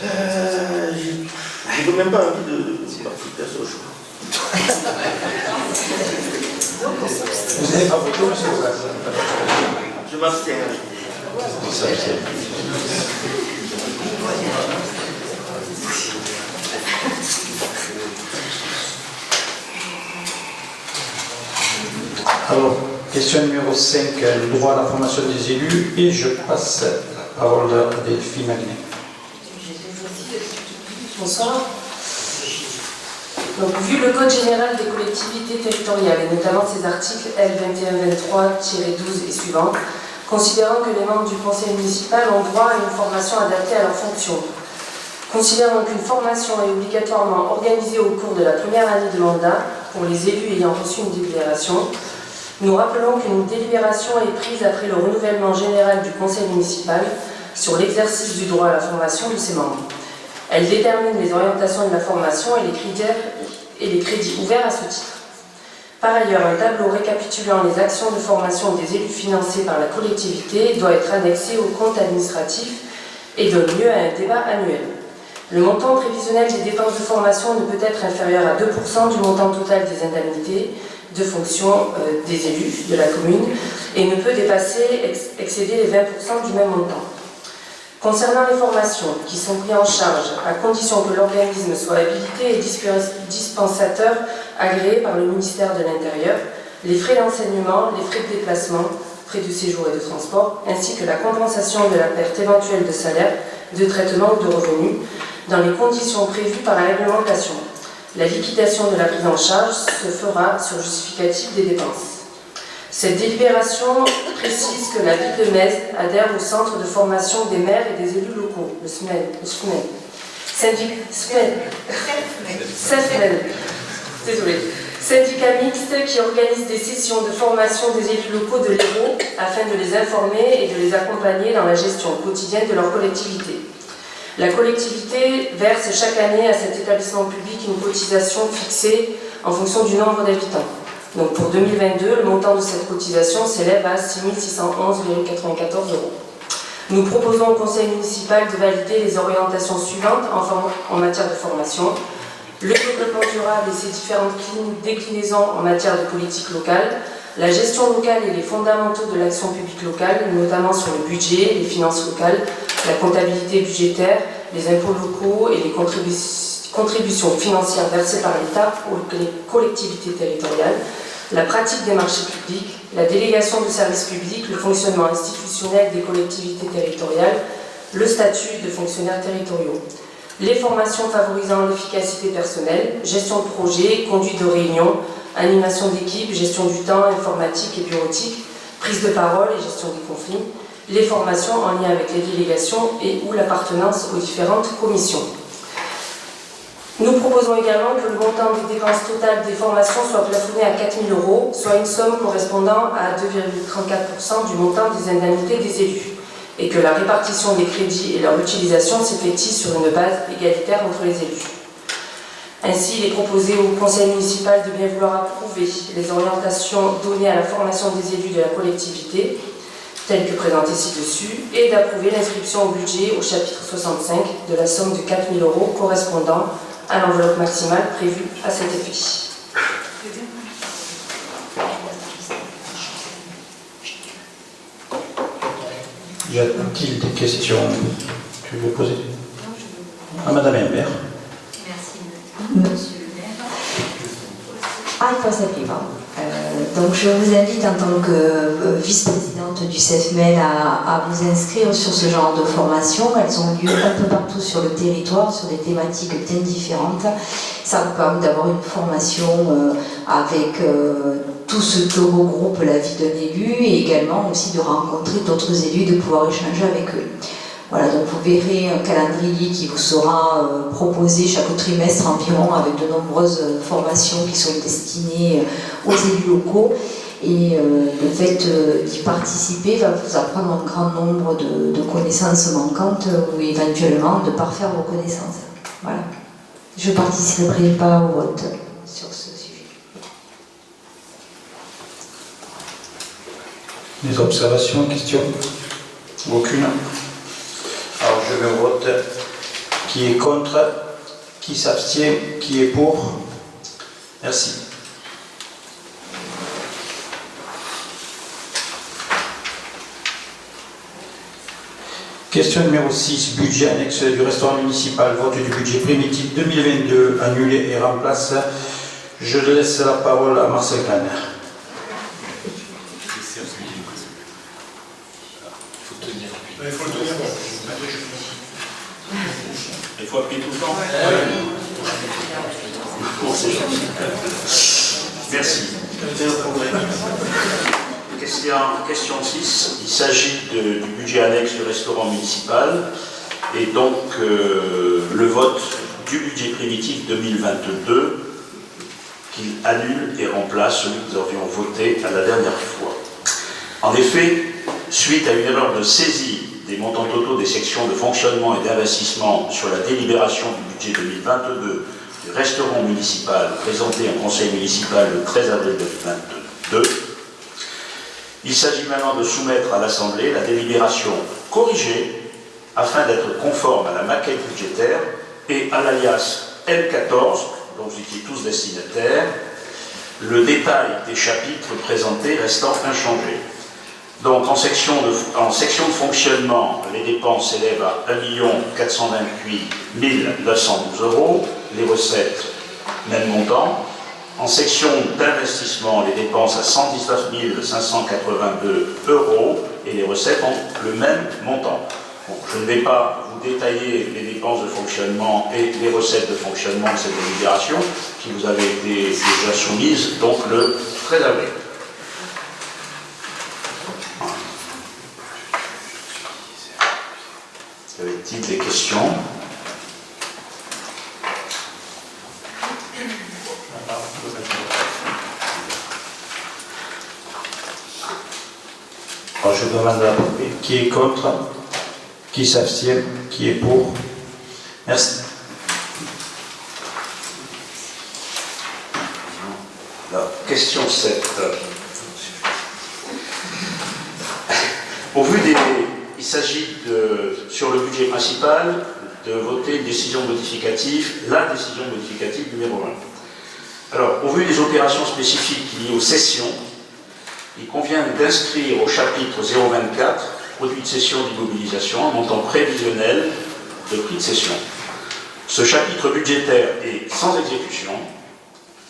Je n'ai même pas envie de participer à ce choix. Vous n'avez pas voté, monsieur Focas? Je m'abstiens. Qui s'abstient? Alors, question numéro 5, le droit à la formation des élus, et je passe la parole à Delphine Magnet. Bonsoir. Donc, vu le Code général des collectivités territoriales, et notamment ses articles L2123-12 et suivants, considérant que les membres du conseil municipal ont droit à une formation adaptée à leur fonction, considérant qu'une formation est obligatoirement organisée au cours de la première année de mandat pour les élus ayant reçu une délibération, nous rappelons qu'une délibération est prise après le renouvellement général du conseil municipal sur l'exercice du droit à la formation de ses membres. Elle détermine les orientations de la formation et les crédits ouverts à ce titre. Par ailleurs, un tableau récapitulant les actions de formation des élus financés par la collectivité doit être annexé au compte administratif et donne lieu à un débat annuel. Le montant prévisionnel des dépenses de formation ne peut être inférieur à 2% du montant total des indemnités de fonction des élus de la commune et ne peut excéder les 20% du même montant. Concernant les formations qui sont prises en charge, à condition que l'organisme soit habilité et dispensateur agréé par le ministère de l'Intérieur, les frais d'enseignement, les frais de déplacement, frais de séjour et de transport, ainsi que la compensation de la perte éventuelle de salaire, de traitement ou de revenus, dans les conditions prévues par la réglementation. La liquidation de la prise en charge se fera sur justificatif des dépenses. Cette délibération précise que la ville de Metz adhère au centre de formation des maires et des élus locaux, le SMEL. Syndicat mixte qui organise des sessions de formation des élus locaux de l'Hérault afin de les informer et de les accompagner dans la gestion quotidienne de leur collectivité. La collectivité verse chaque année à cet établissement public une cotisation fixée en fonction du nombre d'habitants. Donc pour 2022, le montant de cette cotisation s'élève à 6 611,94 €. Nous proposons au conseil municipal de valider les orientations suivantes en matière de formation. Le développement durable et ses différentes déclinaisons en matière de politique locale, la gestion locale et les fondamentaux de l'action publique locale, notamment sur le budget, les finances locales, la comptabilité budgétaire, les impôts locaux et les contributions financières versées par l'État aux collectivités territoriales, la pratique des marchés publics, la délégation de services publics, le fonctionnement institutionnel des collectivités territoriales, le statut de fonctionnaires territoriaux, les formations favorisant l'efficacité personnelle, gestion de projet, conduite de réunion, animation d'équipe, gestion du temps, informatique et bureautique, prise de parole et gestion des conflits, les formations en lien avec les délégations et ou l'appartenance aux différentes commissions. Nous proposons également que le montant des dépenses totales des formations soit plafonné à 4 000 €, soit une somme correspondant à 2,34% du montant des indemnités des élus, et que la répartition des crédits et leur utilisation s'effectue sur une base égalitaire entre les élus. Ainsi, il est proposé au conseil municipal de bien vouloir approuver les orientations données à la formation des élus de la collectivité, telles que présentées ci-dessus, et d'approuver l'inscription au budget au chapitre 65 de la somme de 4 000 € correspondant à l'enveloppe maximale prévue à cet effet. Y a-t-il des questions? Tu veux poser? Madame Imbert. Merci, monsieur le maire. Donc je vous invite en tant que vice-présidente du CEFMEL à vous inscrire sur ce genre de formation. Elles ont lieu un peu partout sur le territoire, sur des thématiques bien différentes. Ça vous permet d'avoir une formation avec tout ce que regroupe la vie d'un élu et également aussi de rencontrer d'autres élus, de pouvoir échanger avec eux. Voilà, donc vous verrez un calendrier qui vous sera proposé chaque trimestre environ avec de nombreuses formations qui sont destinées aux élus locaux. Et le fait d'y participer va vous apprendre un grand nombre de connaissances manquantes ou éventuellement de parfaire vos connaissances. Voilà. Je ne participerai pas au vote sur ce sujet. Des observations, questions? Aucune. Alors je me vote. Qui est contre? Qui s'abstient? Qui est pour? Merci. Question numéro 6, budget annexe du restaurant municipal, vote du budget primitif 2022, annulé et remplace. Je laisse la parole à Marcel Kahn. Il faut appuyer tout le temps. Merci. Question 6. Il s'agit du budget annexe du restaurant municipal et donc le vote du budget primitif 2022 qu'il annule et remplace celui que nous avions voté à la dernière fois. En effet, suite à une erreur de saisie des montants totaux des sections de fonctionnement et d'investissement sur la délibération du budget 2022 du restaurant municipal présenté en conseil municipal le 13 avril 2022, il s'agit maintenant de soumettre à l'Assemblée la délibération corrigée afin d'être conforme à la maquette budgétaire et à l'alias L14, dont vous étiez tous destinataires, le détail des chapitres présentés restant inchangé. Donc en section de fonctionnement, les dépenses s'élèvent à 1 428 912 €, les recettes, même montant. En section d'investissement, les dépenses à 119 582 € et les recettes ont le même montant. Bon, je ne vais pas vous détailler les dépenses de fonctionnement et les recettes de fonctionnement de cette délibération qui vous avaient été déjà soumises donc le 13 avril. Y avait-il des questions? Alors je demande à qui est contre, qui s'abstient, qui est pour. Merci. Alors, question 7. Au vu des... Il s'agit sur le budget principal de voter une décision modificative, la décision modificative numéro 1. Alors, au vu des opérations spécifiques liées aux cessions, il convient d'inscrire au chapitre 024, produit de cession d'immobilisation, un montant prévisionnel de prix de cession. Ce chapitre budgétaire est sans exécution.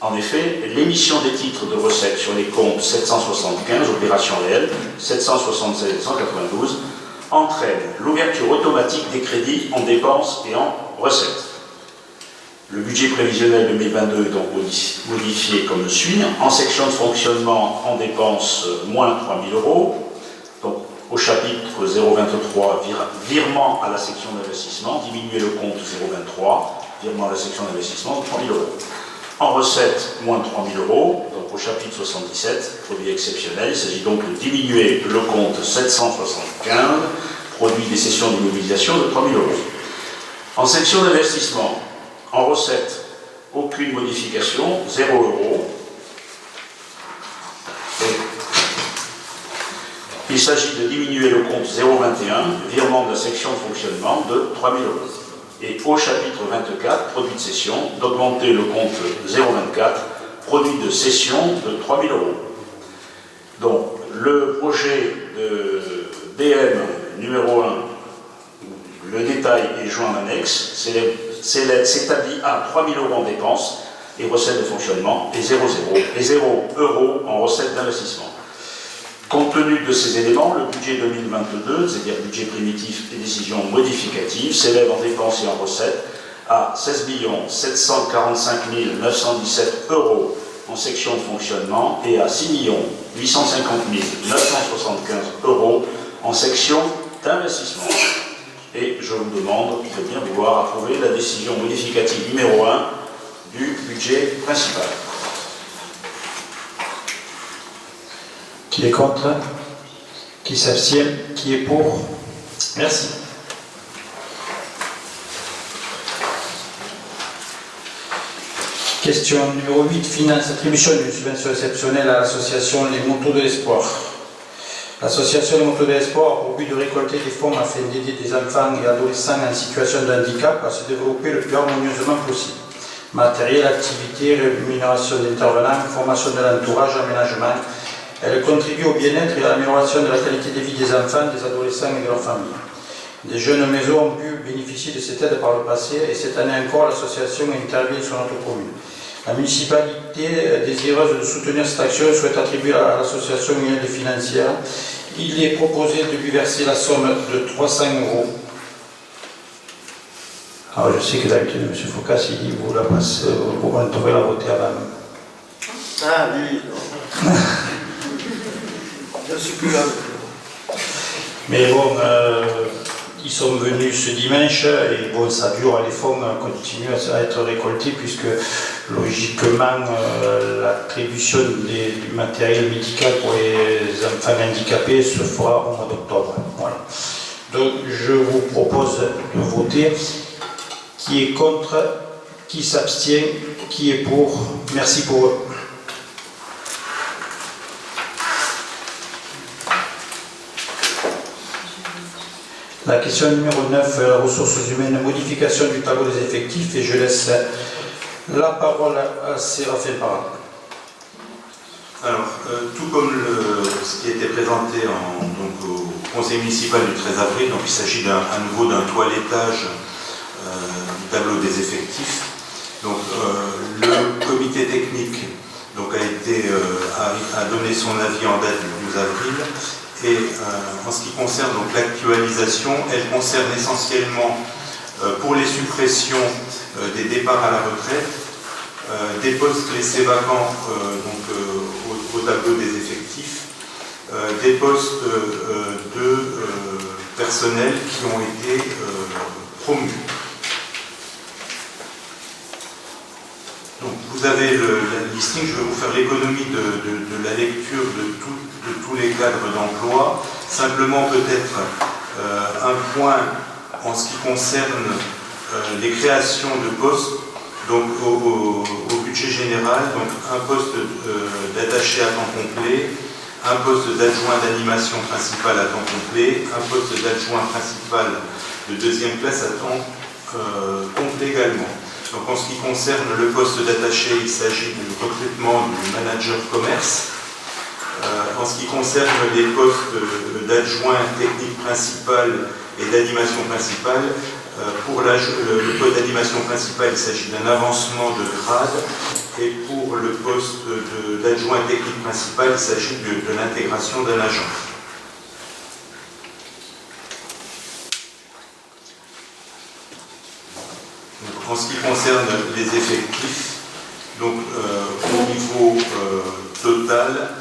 En effet, l'émission des titres de recettes sur les comptes 775, opérations réelles, 776 et 192, entraîne l'ouverture automatique des crédits en dépenses et en recettes. Le budget prévisionnel 2022 est donc modifié comme suit. En section de fonctionnement, en dépenses, moins 3 000 €. Donc, au chapitre 023, virement à la section d'investissement, diminuer le compte 023, virement à la section d'investissement de 3 000 €. En recettes, moins 3 000 €. Donc, au chapitre 77, produit exceptionnel, il s'agit donc de diminuer le compte 775, produit des cessions d'immobilisation de 3 000 €. En section d'investissement, en recettes, aucune modification, 0 €. Il s'agit de diminuer le compte 021, virement de la section de fonctionnement de 3 000 €. Et au chapitre 24, produit de cession, d'augmenter le compte 024, produit de cession de 3 000 €. Donc, le projet de DM numéro 1, le détail est joint en annexe, s'établit à 3 000 € en dépenses et recettes de fonctionnement et 0 € en recettes d'investissement. Compte tenu de ces éléments, le budget 2022, c'est-à-dire budget primitif et décision modificative, s'élève en dépenses et en recettes à 16 745 917 € en section de fonctionnement et à 6 850 975 € en section d'investissement. Et je vous demande de bien vouloir approuver la décision modificative numéro 1 du budget principal. Qui est contre? Qui s'abstient? Qui est pour? Merci. Question numéro 8. Finance, attribution d'une subvention exceptionnelle à l'association Les Motos de l'Espoir. L'association Les Motos de l'Espoir a pour but de récolter des fonds afin d'aider des enfants et adolescents en situation de handicap à se développer le plus harmonieusement possible. Matériel, activité, rémunération d'intervenants, formation de l'entourage, aménagement. Elle contribue au bien-être et à l'amélioration de la qualité de vie des enfants, des adolescents et de leurs familles. Des jeunes maisons ont pu bénéficier de cette aide par le passé et cette année encore, l'association intervient sur notre commune. La municipalité, désireuse de soutenir cette action, souhaite attribuer à l'association une aide financière. Il est proposé de lui verser la somme de 300 €. Alors je sais que d'habitude, M. Foucault, il vous la passe, vous devrez la voter avant. Ah oui. Je suis plus là. Mais bon, ils sont venus ce dimanche et bon, ça dure, les fonds continuent à être récoltés puisque logiquement l'attribution du matériel médical pour les enfants handicapés se fera au mois d'octobre. Voilà. Donc je vous propose de voter. Qui est contre? Qui s'abstient? Qui est pour? Merci pour eux. La question numéro 9, ressources humaines, modification du tableau des effectifs, et je laisse la parole à Séraphin Parra. Alors, tout comme ce qui a été présenté au conseil municipal du 13 avril, donc il s'agit à nouveau d'un toilettage du tableau des effectifs. Donc, le comité technique a donné son avis en date du 12 avril. Et en ce qui concerne l'actualisation, elle concerne essentiellement pour les suppressions des départs à la retraite, des postes laissés vacants au tableau des effectifs, des postes de personnel qui ont été promus. Donc vous avez le listing, je vais vous faire l'économie de la lecture de tous les cadres d'emploi. Simplement peut-être un point en ce qui concerne les créations de postes. Donc au budget général, donc un poste d'attaché à temps complet, un poste d'adjoint d'animation principale à temps complet, un poste d'adjoint principal de deuxième classe à temps complet également. Donc en ce qui concerne le poste d'attaché, il s'agit du recrutement du manager commerce. En ce qui concerne les postes d'adjoint technique principal et d'animation principale, pour le poste d'animation principale, il s'agit d'un avancement de grade Et pour le poste d'adjoint technique principal, il s'agit de l'intégration d'un agent. Donc, en ce qui concerne les effectifs, donc, au niveau total,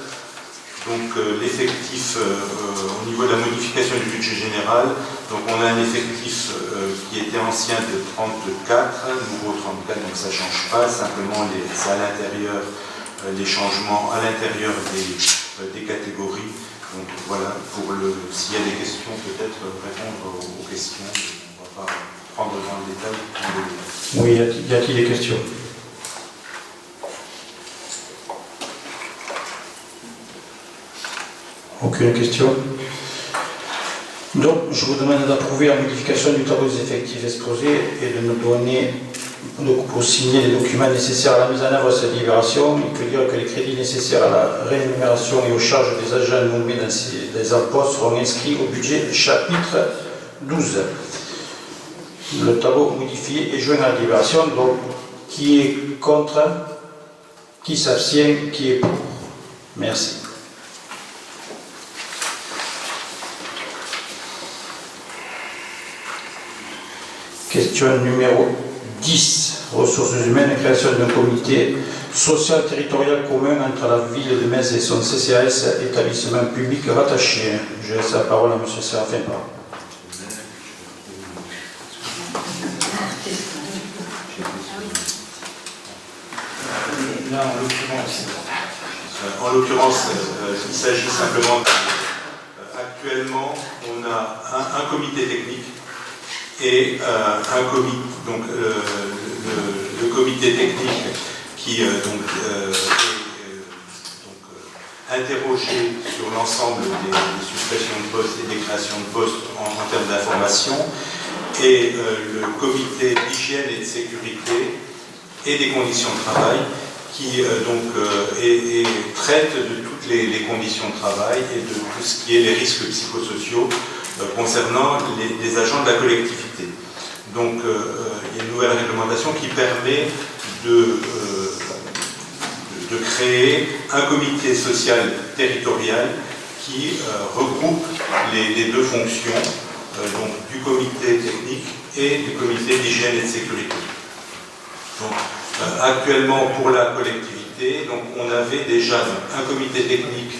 donc l'effectif au niveau de la modification du budget général, donc on a un effectif qui était ancien de 34, nouveau 34, donc ça ne change pas, simplement c'est à l'intérieur, les changements à l'intérieur des catégories. Donc voilà, s'il y a des questions, peut-être répondre aux questions, on ne va pas prendre dans le détail. Oui, y a-t-il des questions? Aucune question. Donc, je vous demande d'approuver la modification du tableau des effectifs exposés et de nous donner, donc, pour signer les documents nécessaires à la mise en œuvre de cette libération. Il peut dire que les crédits nécessaires à la rémunération et aux charges des agents nommés dans des emplois seront inscrits au budget chapitre 12. Le tableau modifié est joint à la libération. Donc, qui est contre? Qui s'abstient? Qui est pour? Merci. Question numéro 10. Ressources humaines, création d'un comité social territorial commun entre la ville de Metz et son CCAS, établissement public rattaché. Je laisse la parole à M. Séraphin Parra. Là, en l'occurrence, il s'agit simplement actuellement, on a un comité technique et un comité, donc le comité technique qui est interrogé sur l'ensemble des suppressions de postes et des créations de postes en termes d'information, et le comité d'hygiène et de sécurité et des conditions de travail qui traite de toutes les conditions de travail et de tout ce qui est les risques psychosociaux concernant les agents de la collectivité. Donc il y a une nouvelle réglementation qui permet de créer un comité social territorial qui regroupe les deux fonctions, donc du comité technique et du comité d'hygiène et de sécurité. Donc, actuellement, pour la collectivité, donc, on avait déjà un comité technique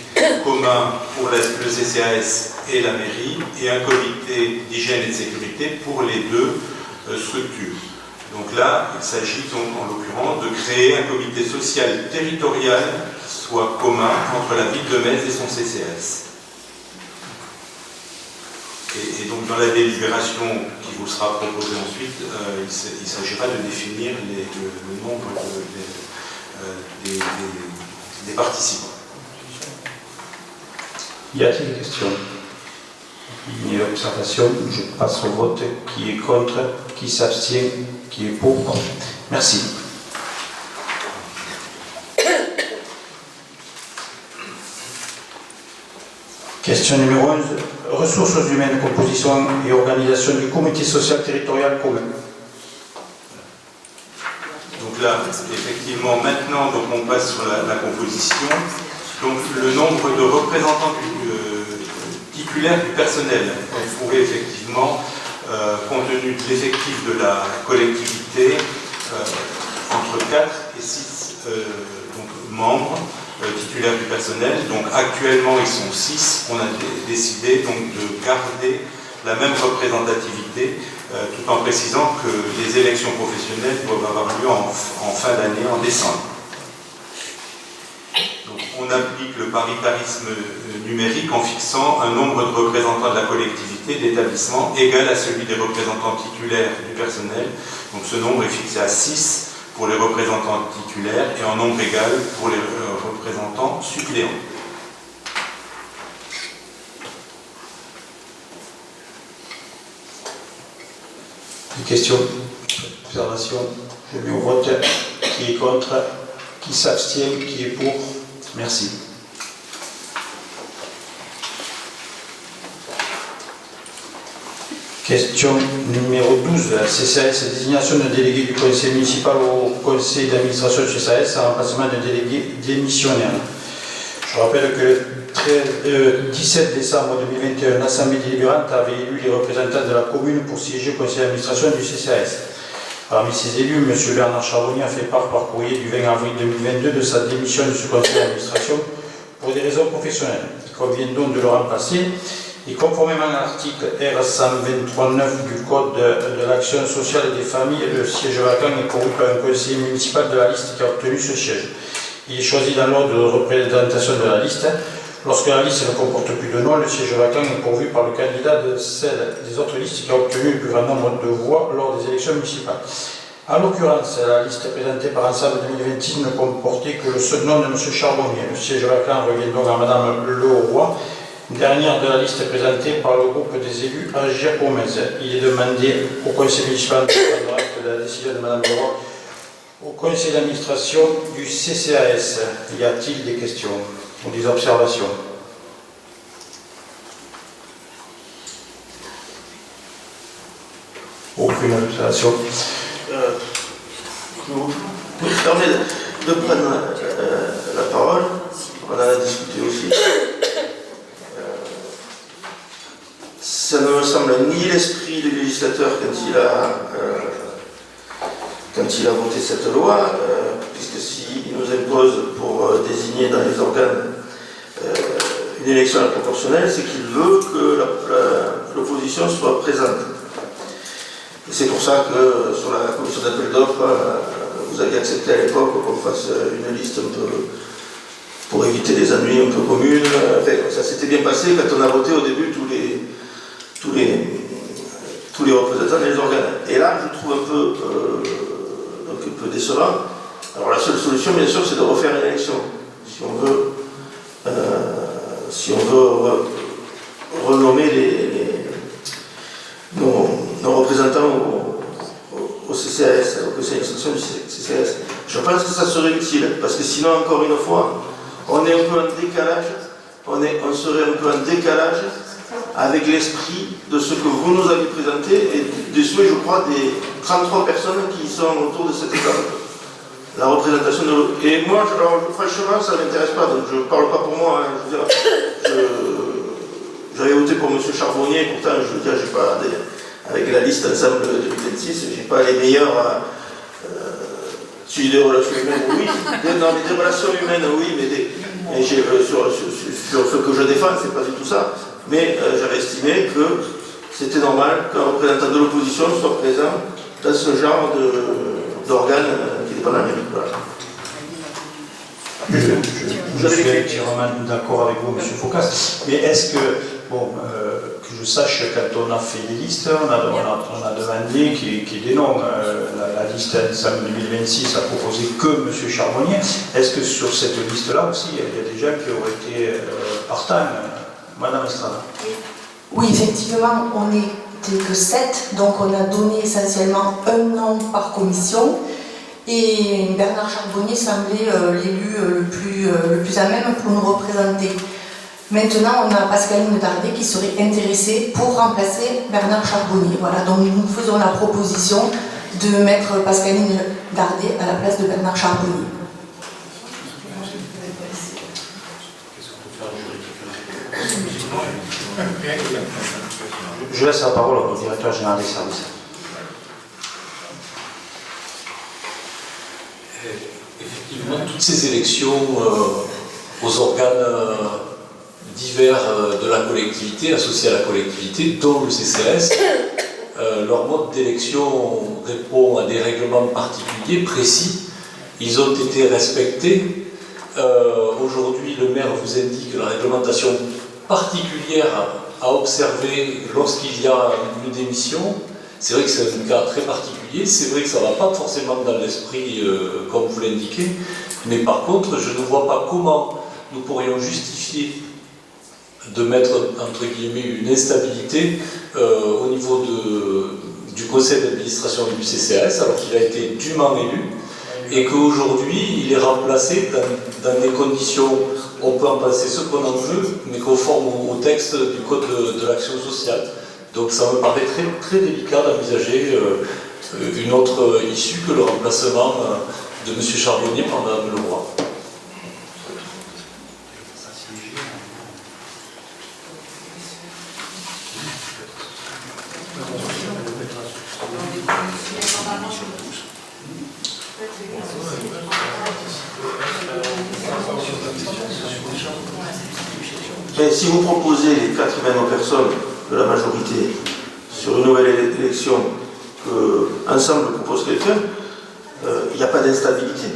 commun pour le CCAS et la mairie, et un comité d'hygiène et de sécurité pour les deux structures. Donc là, il s'agit donc en l'occurrence de créer un comité social territorial qui soit commun entre la ville de Metz et son CCAS. Et donc dans la délibération qui vous sera proposée ensuite, il s'agira de définir le nombre des participants. Y a-t-il des questions? Il y a observation, je passe au vote. Qui est contre? Qui s'abstient? Qui est pour? Merci. Question numéro 11. Ressources humaines, composition et organisation du comité social territorial commun. Donc là, effectivement, maintenant, donc on passe sur la composition. Donc le nombre de représentants titulaires du personnel. On pourrait effectivement, compte tenu de l'effectif de la collectivité, entre 4 et 6 membres titulaires du personnel. Donc actuellement ils sont 6. On a décidé donc de garder la même représentativité tout en précisant que les élections professionnelles doivent avoir lieu en fin d'année, en décembre. Donc on applique le paritarisme numérique en fixant un nombre de représentants de la collectivité, de l'établissement, égal à celui des représentants titulaires du personnel. Donc ce nombre est fixé à 6 pour les représentants titulaires et en nombre égal pour les représentants suppléants. Des questions? Observation? Je mets au vote. Qui est contre? Qui s'abstient? Qui est pour? Merci. Question numéro 12. CCAS, désignation de délégué du conseil municipal au conseil d'administration du CCAS en remplacement de délégué démissionnaire. Je rappelle que le 17 décembre 2021, l'Assemblée délibérante avait élu les représentants de la commune pour siéger au conseil d'administration du CCAS. Parmi ces élus, M. Bernard Charbonnier a fait part par courrier du 20 avril 2022 de sa démission de ce conseil d'administration pour des raisons professionnelles. Il convient donc de le remplacer. Et conformément à l'article R123.9 du Code de l'action sociale et des familles, le siège vacant est pourvu par un conseiller municipal de la liste qui a obtenu ce siège. Il est choisi dans l'ordre de représentation de la liste. Lorsque la liste ne comporte plus de nom, le siège vacant est pourvu par le candidat de celle des autres listes qui a obtenu le plus grand nombre de voix lors des élections municipales. En l'occurrence, la liste présentée par Ensemble 2026 ne comportait que le seul nom de M. Charbonnier. Le siège vacant revient donc à Mme Leroy, dernière de la liste présentée par le groupe des élus à Giacomez. Il est demandé au conseil municipal de prendre acte de la décision de Mme Leroy au conseil d'administration du CCAS. Y a-t-il des questions ou des observations? Aucune observation. Je vous permets de prendre la parole. On en a discuté aussi. Ça ne me semble ni l'esprit du législateur quand il a voté cette loi, puisque s'il nous impose pour désigner dans les organes une élection à la proportionnelle, c'est qu'il veut que l'opposition soit présente. Et c'est pour ça que sur la commission d'appel d'offres, vous aviez accepté à l'époque qu'on fasse une liste un peu pour éviter des ennuis un peu communes. Enfin, ça s'était bien passé quand on a voté au début tous les représentants des organes. Et là, je trouve un peu décevant. Alors la seule solution, bien sûr, c'est de refaire une élection. Si on veut renommer nos représentants au CCAS, au conseil d'administration du CCAS. Je pense que ça serait utile, parce que sinon, encore une fois, on est un peu en décalage, on serait un peu en décalage avec l'esprit de ce que vous nous avez présenté et des souhaits, je crois, des 33 personnes qui sont autour de cette table. La représentation de... Et moi, franchement, ça ne m'intéresse pas, donc je ne parle pas pour moi. Hein, je veux dire, j'avais voté pour M. Charbonnier, pourtant, je veux dire, j'ai pas avec la liste Ensemble 2026, je n'ai pas les meilleurs... Sur des relations humaines, oui. Dans des relations humaines, oui, mais sur ce que je défends, c'est pas du tout ça. Mais j'avais estimé que c'était normal qu'un représentant de l'opposition soit présent dans ce genre d'organe qui dépend de la mairie. Voilà. Je suis entièrement d'accord avec vous, M. Foucault. Mais est-ce que, que je sache, quand on a fait les listes, on a demandé qu'il y ait des noms. La liste Ensemble 2026 a proposé que M. Charbonnier. Est-ce que sur cette liste-là aussi, il y a des gens qui auraient été partants? Madame Estrada. Oui, effectivement, on n'était que 7, donc on a donné essentiellement un nom par commission. Et Bernard Charbonnier semblait l'élu le plus à même pour nous représenter. Maintenant, on a Pascaline Dardet qui serait intéressée pour remplacer Bernard Charbonnier. Voilà, donc nous faisons la proposition de mettre Pascaline Dardet à la place de Bernard Charbonnier. Je laisse la parole au directeur général des services. Effectivement, toutes ces élections aux organes divers de la collectivité, associés à la collectivité, dont le CCAS, leur mode d'élection répond à des règlements particuliers, précis. Ils ont été respectés. Aujourd'hui, le maire vous indique la réglementation particulière à observer lorsqu'il y a une démission. C'est vrai que c'est un cas très particulier, c'est vrai que ça ne va pas forcément dans l'esprit comme vous l'indiquez, mais par contre, je ne vois pas comment nous pourrions justifier de mettre, entre guillemets, une instabilité au niveau du conseil d'administration du CCAS, alors qu'il a été dûment élu, et qu'aujourd'hui, il est remplacé dans des conditions, on peut en penser ce qu'on en veut, mais conforme au texte du Code de l'action sociale. Donc ça me paraît très, très délicat d'envisager une autre issue que le remplacement de M. Charbonnier par Mme Leroy. Mais si vous proposez les 80 personnes de la majorité sur une nouvelle élection, qu'ensemble propose quelqu'un, il n'y a pas d'instabilité.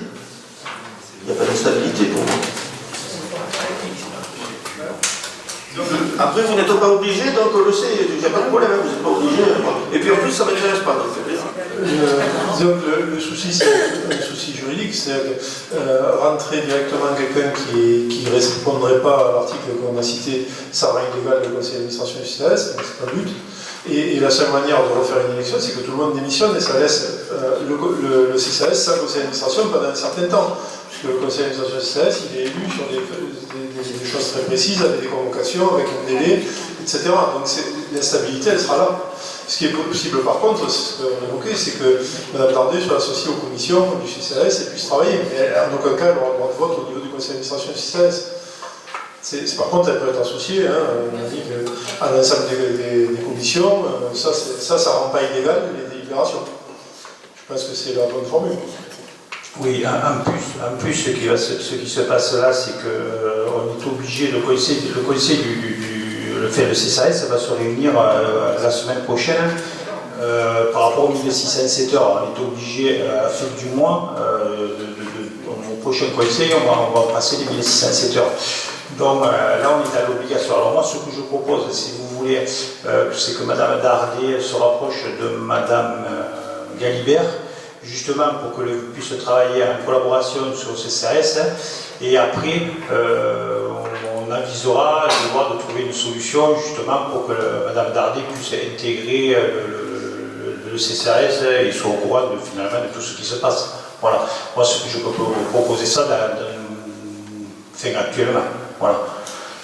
Il n'y a pas d'instabilité pour moi. Après, vous n'êtes pas obligé, donc on le sait, il n'y a pas de problème, vous n'êtes pas obligé. Et puis en plus, ça ne m'intéresse pas. Donc, disons que le souci, c'est un souci juridique, c'est rentrer directement quelqu'un qui ne répondrait pas à l'article qu'on a cité, ça rend illégal le conseil d'administration du CCAS, donc c'est pas le but. Et la seule manière de refaire une élection, c'est que tout le monde démissionne et ça laisse le CCAS sans conseil d'administration pendant un certain temps. Puisque le conseil d'administration du CCAS, il est élu sur des choses très précises, avec des convocations, avec un délai, etc. Donc l'instabilité, elle sera là. Ce qui est possible par contre, ce qu'on a évoqué, c'est que Mme Dardet soit associée aux commissions du CCAS et puisse travailler. Mais en aucun cas, elle aura le droit de vote au niveau du conseil d'administration du CCAS. Par contre, elle peut être associée, on a dit à l'ensemble des commissions, ça ne rend pas illégal les délibérations. Je pense que c'est la bonne formule. Oui, en plus ce qui se passe là, c'est qu'on est obligé, le conseil le CCAS va se réunir la semaine prochaine par rapport aux 1607 heures. On est obligé, à la fin du mois, au prochain conseil, on va passer les 1607 heures. Donc là, on est à l'obligation. Alors moi, ce que je propose, si vous voulez, c'est que Mme Dardet se rapproche de Mme Galibert, justement pour que l'on puisse travailler en collaboration sur le CCAS, et après, on avisera le devoir de trouver une solution, justement, pour que Mme Dardet puisse intégrer le CCAS et soit au courant finalement de tout ce qui se passe. Voilà. Moi, ce que je peux vous proposer ça actuellement. Voilà.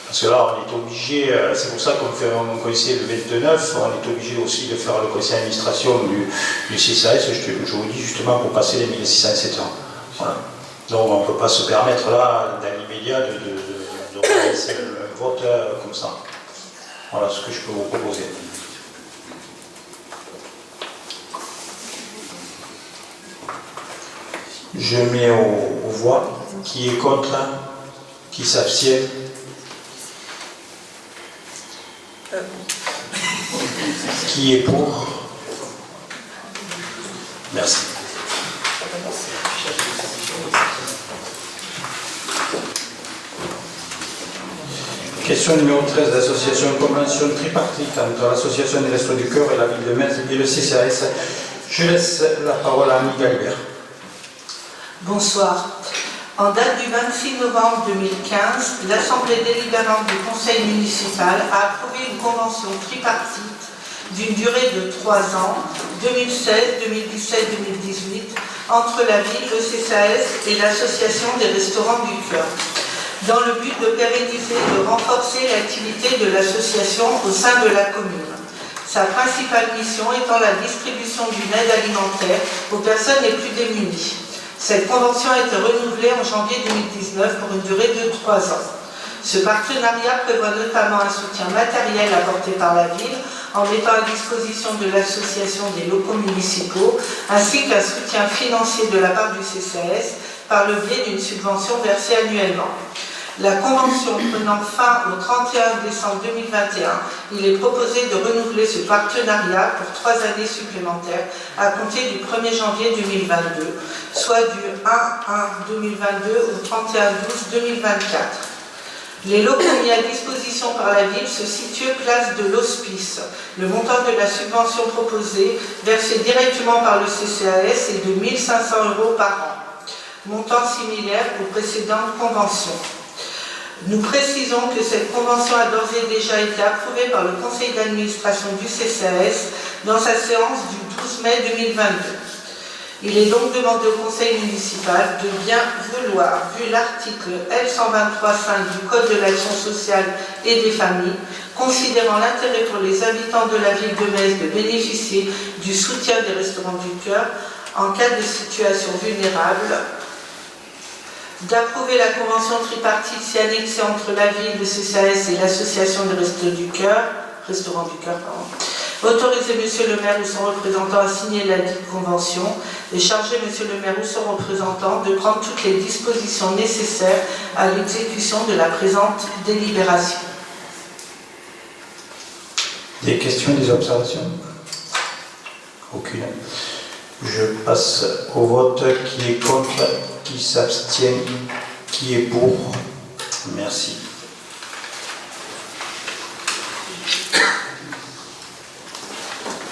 Parce que là, on est obligé, c'est pour ça qu'on fait un conseil le 29, on est obligé aussi de faire le conseil d'administration du CCAS, je vous dis justement pour passer les 1607 ans. Voilà. Donc on ne peut pas se permettre là, dans l'immédiat, de relancer le vote comme ça. Voilà ce que je peux vous proposer. Je mets aux voix qui est contre, qui s'abstient. Qui est pour? Merci. Question numéro 13 de l'association convention tripartite entre l'association des Restos du Cœur et la ville de Metz et le CCAS. Je laisse la parole à Annie Galibert. Bonsoir. En date du 26 novembre 2015, l'Assemblée délibérante du Conseil municipal a approuvé une convention tripartite d'une durée de 3 ans, 2016, 2017, 2018, entre la ville, le CCAS et l'Association des Restaurants du Cœur, dans le but de pérenniser et de renforcer l'activité de l'association au sein de la commune. Sa principale mission étant la distribution d'une aide alimentaire aux personnes les plus démunies. Cette convention a été renouvelée en janvier 2019 pour une durée de 3 ans. Ce partenariat prévoit notamment un soutien matériel apporté par la ville en mettant à disposition de l'association des locaux municipaux, ainsi qu'un soutien financier de la part du CCAS par le biais d'une subvention versée annuellement. La convention prenant fin au 31 décembre 2021, il est proposé de renouveler ce partenariat pour 3 années supplémentaires à compter du 1er janvier 2022, soit du 1/1/2022 au 31/12/2024. Les locaux mis à disposition par la ville se situent place de l'Hospice. Le montant de la subvention proposée, versée directement par le CCAS, est de 1 500 € par an, montant similaire aux précédentes conventions. Nous précisons que cette convention a d'ores et déjà été approuvée par le conseil d'administration du CCAS dans sa séance du 12 mai 2022. Il est donc demandé au conseil municipal de bien vouloir, vu l'article L123.5 du Code de l'action sociale et des familles, considérant l'intérêt pour les habitants de la ville de Metz de bénéficier du soutien des Restaurants du Cœur en cas de situation vulnérable, d'approuver la convention tripartite si annexée entre la ville de CCAS et l'association des Restaurants du Cœur, autoriser Monsieur le maire ou son représentant à signer la dite convention et charger Monsieur le maire ou son représentant de prendre toutes les dispositions nécessaires à l'exécution de la présente délibération. Des questions, des observations? Aucune. Je passe au vote. Qui est contre? Qui s'abstient? Qui est pour? Merci.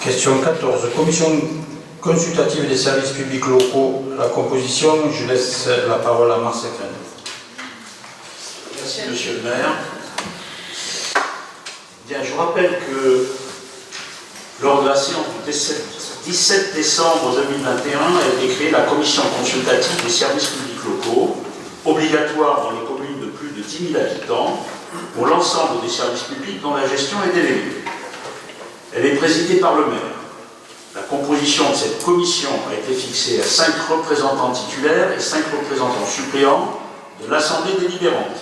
Question 14. Commission consultative des services publics locaux. La composition, je laisse la parole à Marcel Klein. Merci, Monsieur le maire. Bien, je rappelle que lors de la séance du 17 décembre 2021 a été créée la commission consultative des services publics locaux, obligatoire dans les communes de plus de 10 000 habitants, pour l'ensemble des services publics dont la gestion est déléguée. Elle est présidée par le maire. La composition de cette commission a été fixée à 5 représentants titulaires et 5 représentants suppléants de l'Assemblée délibérante.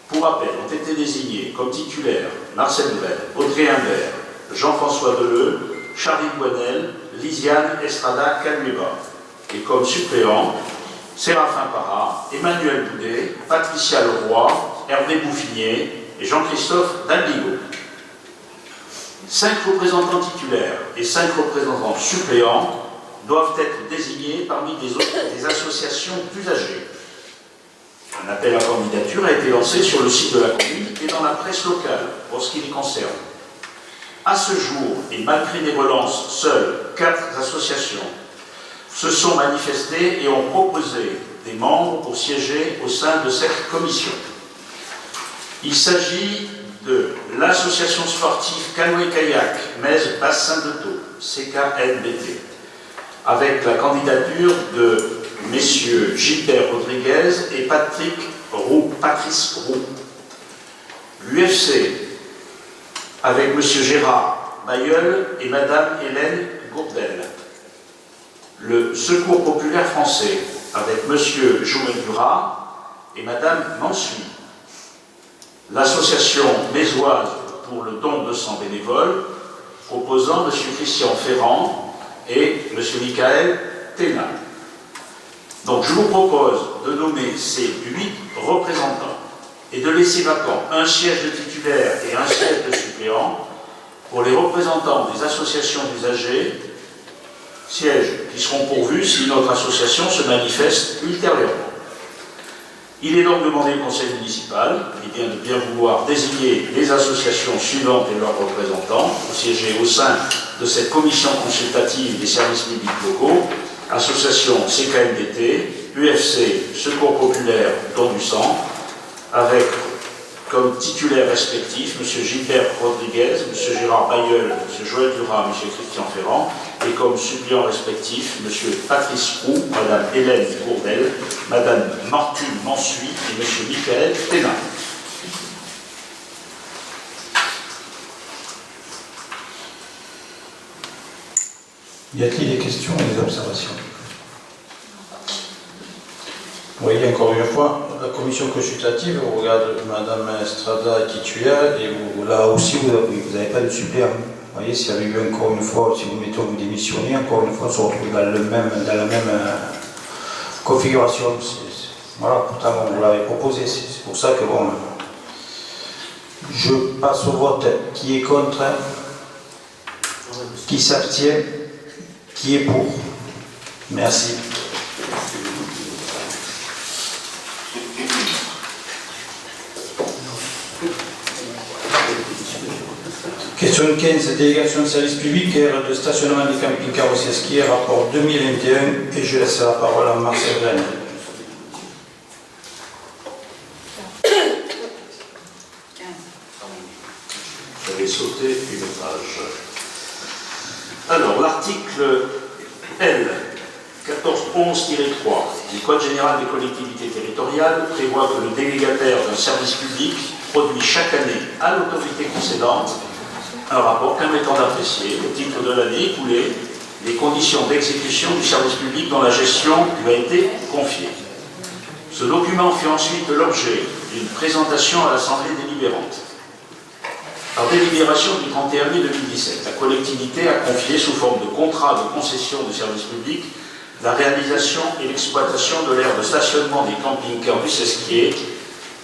Pour rappel, ont été désignés comme titulaires Marcel Brel, Audrey Imbert, Jean-François Deleu, Charlie Boinel, Lisiane Estrada Calueba. Et comme suppléants, Séraphin Parra, Emmanuel Boudet, Patricia Leroy, Hervé Bouffinier et Jean-Christophe Dalbigo. 5 représentants titulaires et 5 représentants suppléants doivent être désignés parmi des associations d'usagers. Un appel à candidature a été lancé sur le site de la commune et dans la presse locale pour ce qui les concerne. À ce jour, et malgré des relances, seules 4 associations se sont manifestées et ont proposé des membres pour siéger au sein de cette commission. Il s'agit de l'association sportive Canoë-Kayak Metz Bassin de Thau, CKNBT, avec la candidature de messieurs Gilbert Rodriguez et Patrice Roux. L'UFC, avec monsieur Gérard Bailleul et madame Hélène Gourdel. Le Secours populaire français, avec monsieur Joël Duras et madame Mansuy. L'association mésoise pour le don de sang bénévole, proposant M. Christian Ferrand et M. Michael Ténat. Donc je vous propose de nommer ces 8 représentants et de laisser vacant un siège de titulaire et un siège de suppléant pour les représentants des associations d'usagers, sièges qui seront pourvus si notre association se manifeste ultérieurement. Il est donc demandé au conseil municipal de bien vouloir désigner les associations suivantes et leurs représentants pour siéger au sein de cette commission consultative des services publics locaux, association CKNBT, UFC, Secours populaire, don du sang, avec comme titulaires respectifs M. Gilbert Rodriguez, M. Gérard Bailleul, M. Joël Duras, M. Christian Ferrand, et comme suppléants respectifs M. Patrice Roux, Mme Hélène Gourdel, Mme Martine Mansuy et M. Michael Ténat. Y a-t-il des questions et des observations? Vous voyez, encore une fois, la commission consultative, vous regardez Mme Estrada est titulaire et vous, là aussi vous n'avez pas de suppléant. Vous voyez, s'il y avait eu encore une fois, si vous mettez vous démissionnez, encore une fois, on se retrouve dans la même configuration. Voilà, pourtant on vous l'avait proposé, c'est pour ça que bon. Je passe au vote. Qui est contre? Qui s'abstient? Qui est pour? Merci. Question 15, délégation de service public, aire de stationnement des campings carrossiers skiers, rapport 2021, et je laisse la parole à Marcel Klein. J'avais sauté une page. Alors, l'article L 1411-3 du Code général des collectivités territoriales prévoit que le délégataire d'un service public produit chaque année à l'autorité concédante un rapport permettant d'apprécier, au titre de l'année écoulée, les conditions d'exécution du service public dont la gestion lui a été confiée. Ce document fait ensuite l'objet d'une présentation à l'Assemblée délibérante. Par délibération du 31 mai 2017, la collectivité a confié sous forme de contrat de concession de service public la réalisation et l'exploitation de l'aire de stationnement des camping-cars du Sesquier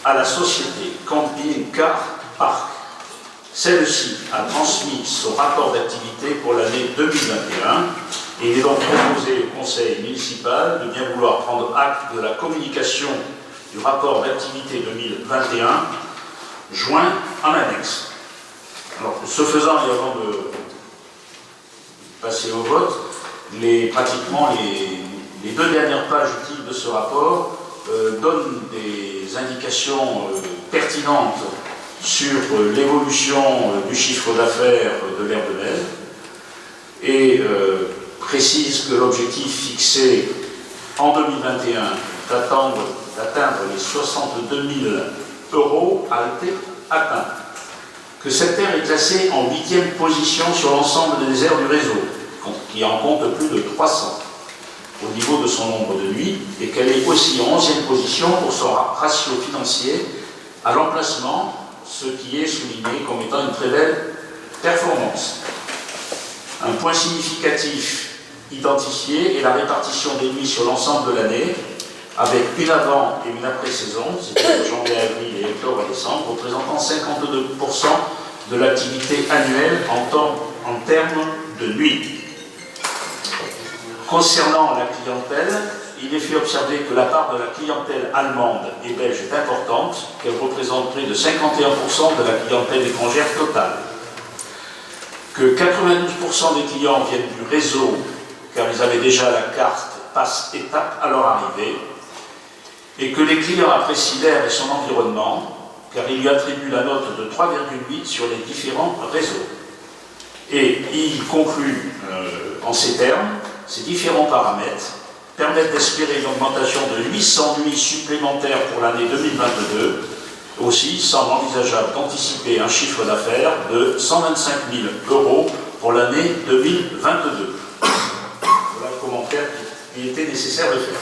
à la société Camping Car Parc. Celle-ci a transmis son rapport d'activité pour l'année 2021 et il est donc proposé au conseil municipal de bien vouloir prendre acte de la communication du rapport d'activité 2021 joint en annexe. Alors, ce faisant, et avant de passer au vote, pratiquement les deux dernières pages utiles de ce rapport donnent des indications pertinentes sur l'évolution du chiffre d'affaires de l'aire de Mel et précise que l'objectif fixé en 2021 d'atteindre les 62 000 € a été atteint. Que cette aire est classée en 8e position sur l'ensemble des aires du réseau, qui en compte plus de 300 au niveau de son nombre de nuits, et qu'elle est aussi en 11e position pour son ratio financier à l'emplacement, ce qui est souligné comme étant une très belle performance. Un point significatif identifié est la répartition des nuits sur l'ensemble de l'année, avec une avant et une après-saison, c'est-à-dire janvier à avril et octobre à décembre, représentant 52% de l'activité annuelle en termes de nuits. Concernant la clientèle, il est fait observer que la part de la clientèle allemande et belge est importante, qu'elle représente près de 51% de la clientèle étrangère totale. Que 92% des clients viennent du réseau, car ils avaient déjà la carte passe-étape à leur arrivée, et que les clients apprécient l'aire et son environnement, car ils lui attribuent la note de 3,8 sur les différents réseaux. Et il conclut en ces termes, ces différents paramètres permettent d'espérer une augmentation de 800 nuits supplémentaires pour l'année 2022. Aussi, il semble envisageable d'anticiper un chiffre d'affaires de 125 000 € pour l'année 2022. Voilà le commentaire qui était nécessaire de faire.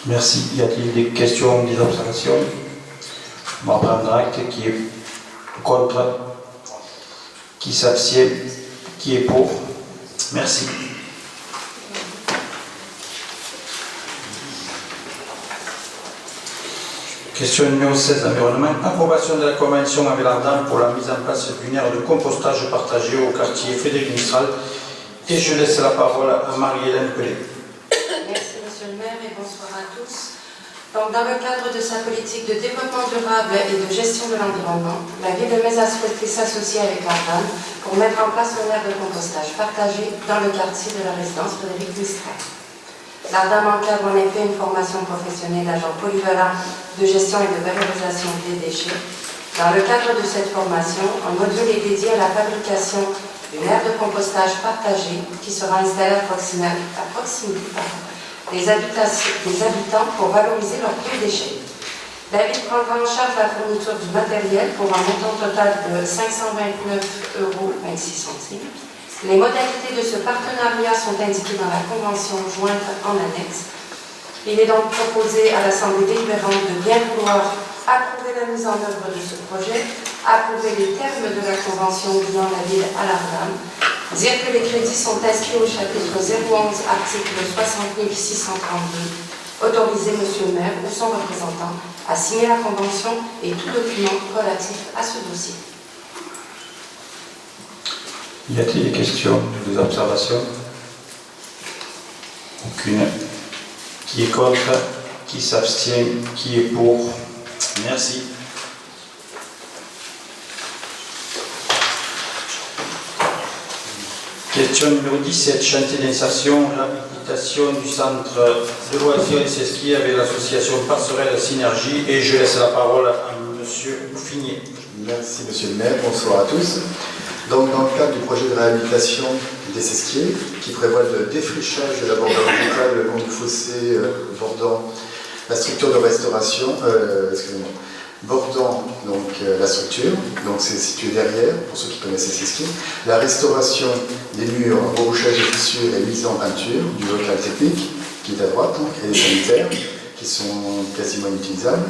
Merci. Y a-t-il des questions ou des observations? On va prendre acte. Qui est contre? Qui s'abstient? Qui est pour? Merci. Question numéro 16, environnement. Approbation de la convention avec l'ARDAM pour la mise en place d'une aire de compostage partagée au quartier Frédéric Mistral. Et je laisse la parole à Marie-Hélène Pellet. Merci Monsieur le maire et bonsoir à tous. Donc, dans le cadre de sa politique de développement durable et de gestion de l'environnement, la ville de Metz a souhaité s'associer avec l'ARDAM pour mettre en place une aire de compostage partagée dans le quartier de la résidence Frédéric Mistral. L'ARDAM encadre en effet une formation professionnelle d'agent polyvalent de gestion et de valorisation des déchets. Dans le cadre de cette formation, un module est dédié à la fabrication d'une aire de compostage partagée qui sera installée à proximité des habitants pour valoriser leurs biodéchets. La ville prendra en charge la fourniture du matériel pour un montant total de 529,26 €. Les modalités de ce partenariat sont indiquées dans la convention jointe en annexe. Il est donc proposé à l'Assemblée délibérante de bien vouloir approuver la mise en œuvre de ce projet, approuver les termes de la convention liant la ville à l'ARDAM, dire que les crédits sont inscrits au chapitre 011, article 60 632, autoriser Monsieur le maire ou son représentant à signer la convention et tout document relatif à ce dossier. Y a-t-il des questions ou des observations? Aucune. Qui est contre? Qui s'abstient? Qui est pour? Merci. Question numéro 17, chantier d'insertion, l'habilitation du centre de loisirs et Sesquier avec l'association Passerelle Synergie. Et je laisse la parole à Monsieur Finier. Merci Monsieur le maire, bonsoir à tous. Donc dans le cadre du projet de réhabilitation des Sesquiers, qui prévoit le défrichage de la bordure végétale le long du fossé bordant la structure de restauration, bordant donc la structure, donc c'est situé derrière, pour ceux qui connaissent les Sesquiers, la restauration des murs, rebouchage des fissures et mise en peinture du local technique, qui est à droite, et des sanitaires, qui sont quasiment inutilisables,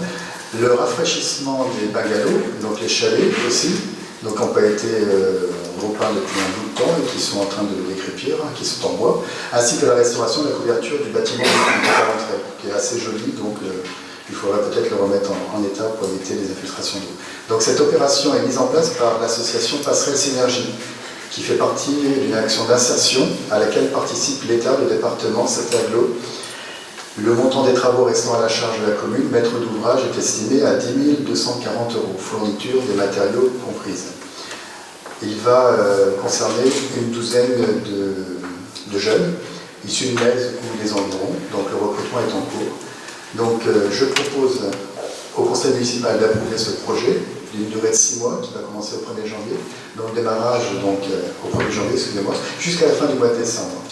le rafraîchissement des bungalows, donc les chalets aussi, donc n'ont pas été repeints depuis un bout de temps et qui sont en train de décrépir, qui sont en bois, ainsi que la restauration de la couverture du bâtiment de l'entrée, qui est assez joli, donc il faudra peut-être le remettre en état pour éviter les infiltrations d'eau. Donc cette opération est mise en place par l'association Passerelle Synergie, qui fait partie d'une action d'insertion à laquelle participe l'État, le département, cet aglo. Le montant des travaux restant à la charge de la commune, maître d'ouvrage, est estimé à 10 240 €, fourniture des matériaux comprises. Il va concerner une douzaine de jeunes issus de Metz ou des environs, donc le recrutement est en cours. Donc je propose au conseil municipal d'approuver ce projet d'une durée de 6 mois qui va commencer au 1er janvier, donc démarrage donc, au 1er janvier, excusez-moi, jusqu'à la fin du mois de décembre.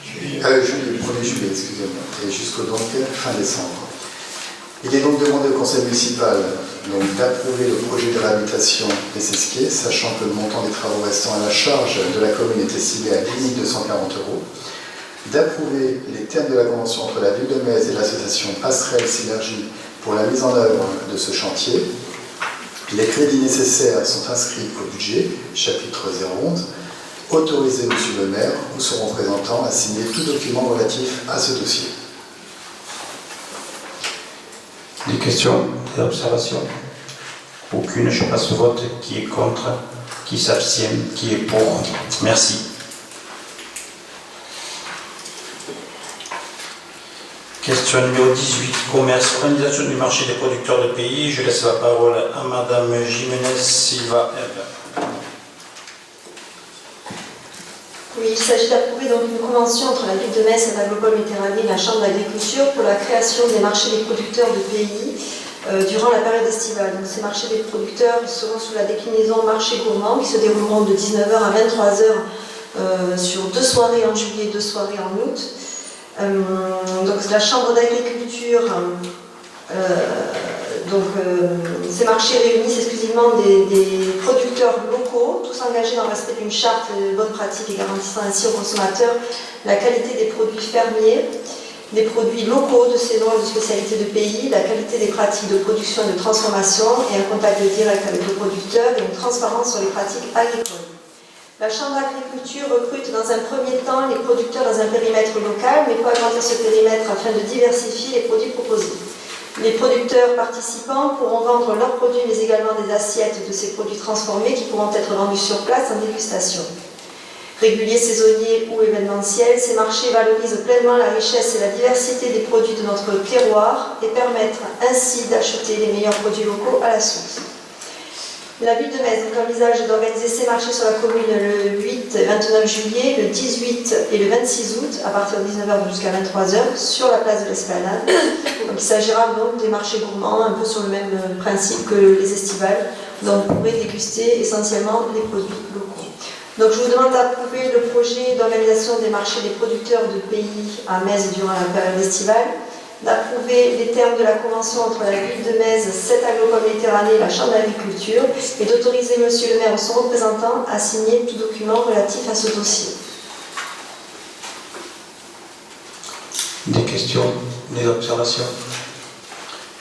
Juillet, 1er juillet, excusez-moi, et jusqu'au donc fin décembre. Il est donc demandé au conseil municipal d'approuver le projet de réhabilitation des Sesquiers, sachant que le montant des travaux restant à la charge de la commune est estimé à 10 240 €, d'approuver les termes de la convention entre la ville de Metz et l'association Passerelle Synergie pour la mise en œuvre de ce chantier. Les crédits nécessaires sont inscrits au budget, chapitre 011. Autorisez Monsieur le maire ou son représentant à signer tout document relatif à ce dossier. Des questions, des observations? Aucune, je passe au vote. Qui est contre? Qui s'abstient? Qui est pour? Merci. Question numéro 18, commerce, organisation du marché des producteurs de pays. Je laisse la parole à Madame Jiménez Silva. Oui, il s'agit d'approuver donc une convention entre la ville de Metz et l'Agricole Méditerranée et la Chambre d'agriculture pour la création des marchés des producteurs de pays durant la période estivale. Donc, ces marchés des producteurs seront sous la déclinaison marché gourmand qui se dérouleront de 19 h à 23 h sur 2 soirées en juillet et 2 soirées en août. Donc la Chambre d'agriculture, ces marchés réunissent exclusivement des producteurs locaux, tous engagés dans le respect d'une charte de bonnes pratiques et garantissant ainsi aux consommateurs la qualité des produits fermiers, des produits locaux de saison et de spécialité de pays, la qualité des pratiques de production et de transformation et un contact direct avec le producteur et une transparence sur les pratiques agricoles. La Chambre d'agriculture recrute dans un premier temps les producteurs dans un périmètre local, mais peut agrandir ce périmètre afin de diversifier les produits proposés. Les producteurs participants pourront vendre leurs produits, mais également des assiettes de ces produits transformés qui pourront être vendus sur place en dégustation. Réguliers, saisonniers ou événementiels, ces marchés valorisent pleinement la richesse et la diversité des produits de notre terroir et permettent ainsi d'acheter les meilleurs produits locaux à la source. La ville de Metz envisage d'organiser ces marchés sur la commune le 8 et 29 juillet, le 18 et le 26 août, à partir de 19 h jusqu'à 23 h, sur la place de l'Esplanade. Donc il s'agira donc des marchés gourmands, un peu sur le même principe que les estivales, donc vous pourrez déguster essentiellement les produits locaux. Donc je vous demande d'approuver le projet d'organisation des marchés des producteurs de pays à Metz durant la période estivale, d'approuver les termes de la convention entre la ville de Metz, cette Agricole Méditerranée et la Chambre d'agriculture, et d'autoriser Monsieur le maire ou son représentant à signer tout document relatif à ce dossier. Des questions, des observations?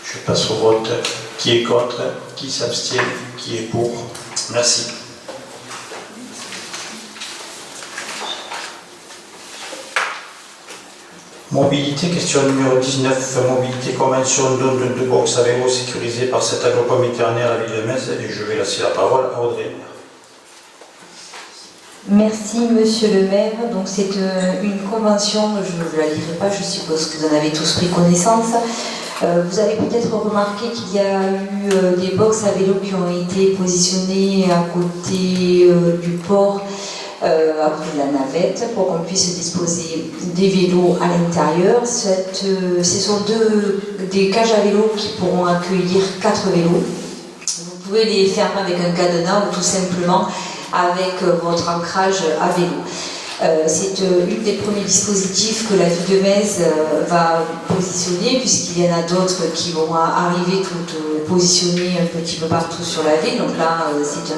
Je passe au vote. Qui est contre? Qui s'abstient? Qui est pour? Merci. Mobilité, question numéro 19, mobilité convention de box à vélo sécurisée par cette Agricole Méditerranée à la ville de Metz, et je vais laisser la parole à Audrey. Merci Monsieur le maire. Donc c'est une convention, je ne la lirai pas, je suppose que vous en avez tous pris connaissance. Vous avez peut-être remarqué qu'il y a eu des box à vélo qui ont été positionnés à côté du port, après de la navette, pour qu'on puisse disposer des vélos à l'intérieur. Ce sont des cages à vélos qui pourront accueillir 4 vélos. Vous pouvez les faire avec un cadenas ou tout simplement avec votre ancrage à vélo. C'est une des premiers dispositifs que la ville de Metz va positionner, puisqu'il y en a d'autres qui vont arriver toutes positionnées un petit peu partout sur la ville. Donc là, c'est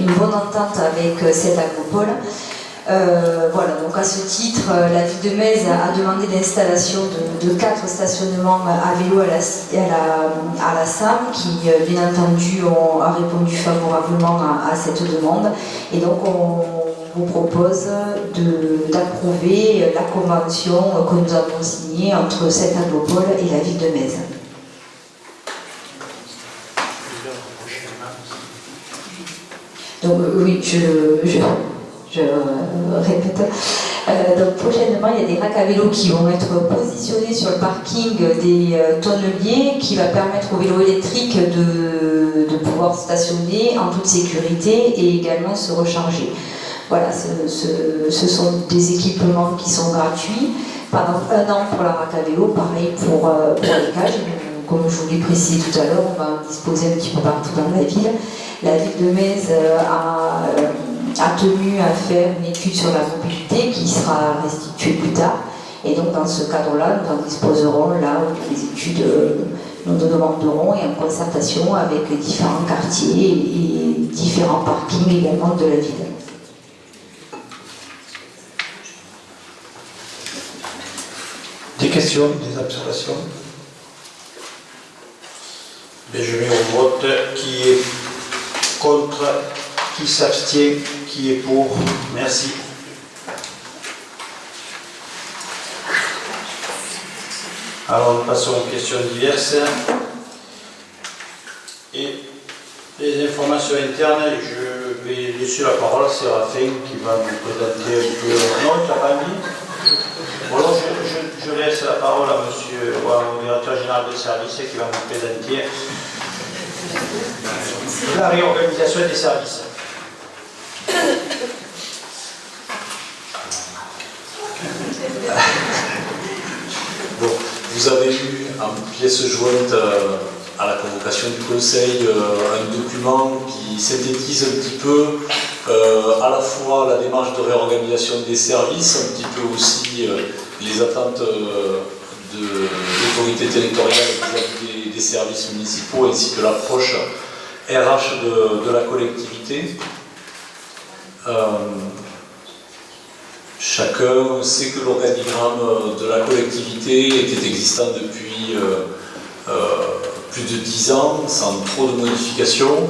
une bonne entente avec cette agropole. Voilà, donc à ce titre, la ville de Metz a demandé l'installation de 4 stationnements à vélo à la SAM, qui bien entendu a répondu favorablement à cette demande. Et donc on vous propose d'approuver la convention que nous avons signée entre cette agropole et la ville de Metz. Donc oui, je répète. Donc prochainement, il y a des racks à vélo qui vont être positionnés sur le parking des tonneliers, qui va permettre aux vélos électriques de pouvoir stationner en toute sécurité et également se recharger. Voilà, ce sont des équipements qui sont gratuits pendant 1 an pour la rack à vélo, pareil pour les cages. Comme je vous l'ai précisé tout à l'heure, on va en disposer un petit peu partout dans la ville. La ville de Metz a tenu à faire une étude sur la mobilité qui sera restituée plus tard. Et donc dans ce cadre-là, nous en disposerons là où les études nous demanderont, et en concertation avec différents quartiers et différents parkings également de la ville. Des questions, des observations? Je mets au vote qui est contre, qui s'abstient, qui est pour. Merci. Alors nous passons aux questions diverses. Et les informations internes, je vais laisser la parole à Séraphin qui va nous présenter un peu. Non, tu n'as pas mis? Bon, alors je laisse la parole à monsieur, au directeur général de service qui va nous présenter la réorganisation des services. Bon, vous avez eu en pièce jointe à la convocation du Conseil un document qui synthétise un petit peu à la fois la démarche de réorganisation des services, un petit peu aussi les attentes de l'autorité territoriale vis-à-vis des services municipaux ainsi que l'approche RH de la collectivité. Chacun sait que l'organigramme de la collectivité était existant depuis plus de 10 ans, sans trop de modifications,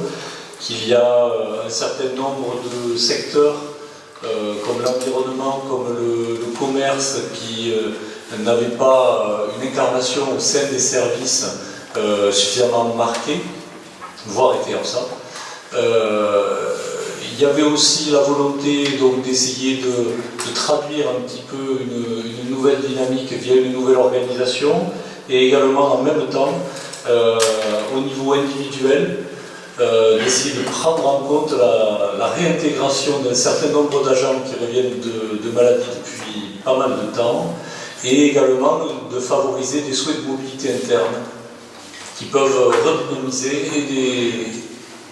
qu'il y a un certain nombre de secteurs comme l'environnement, comme le commerce, qui n'avaient pas une incarnation au sein des services suffisamment marquée, voire étaient absents. Il y avait aussi la volonté donc d'essayer de traduire un petit peu une nouvelle dynamique via une nouvelle organisation, et également en même temps au niveau individuel d'essayer de prendre en compte la réintégration d'un certain nombre d'agents qui reviennent de maladies depuis pas mal de temps, et également de favoriser des souhaits de mobilité interne qui peuvent redynamiser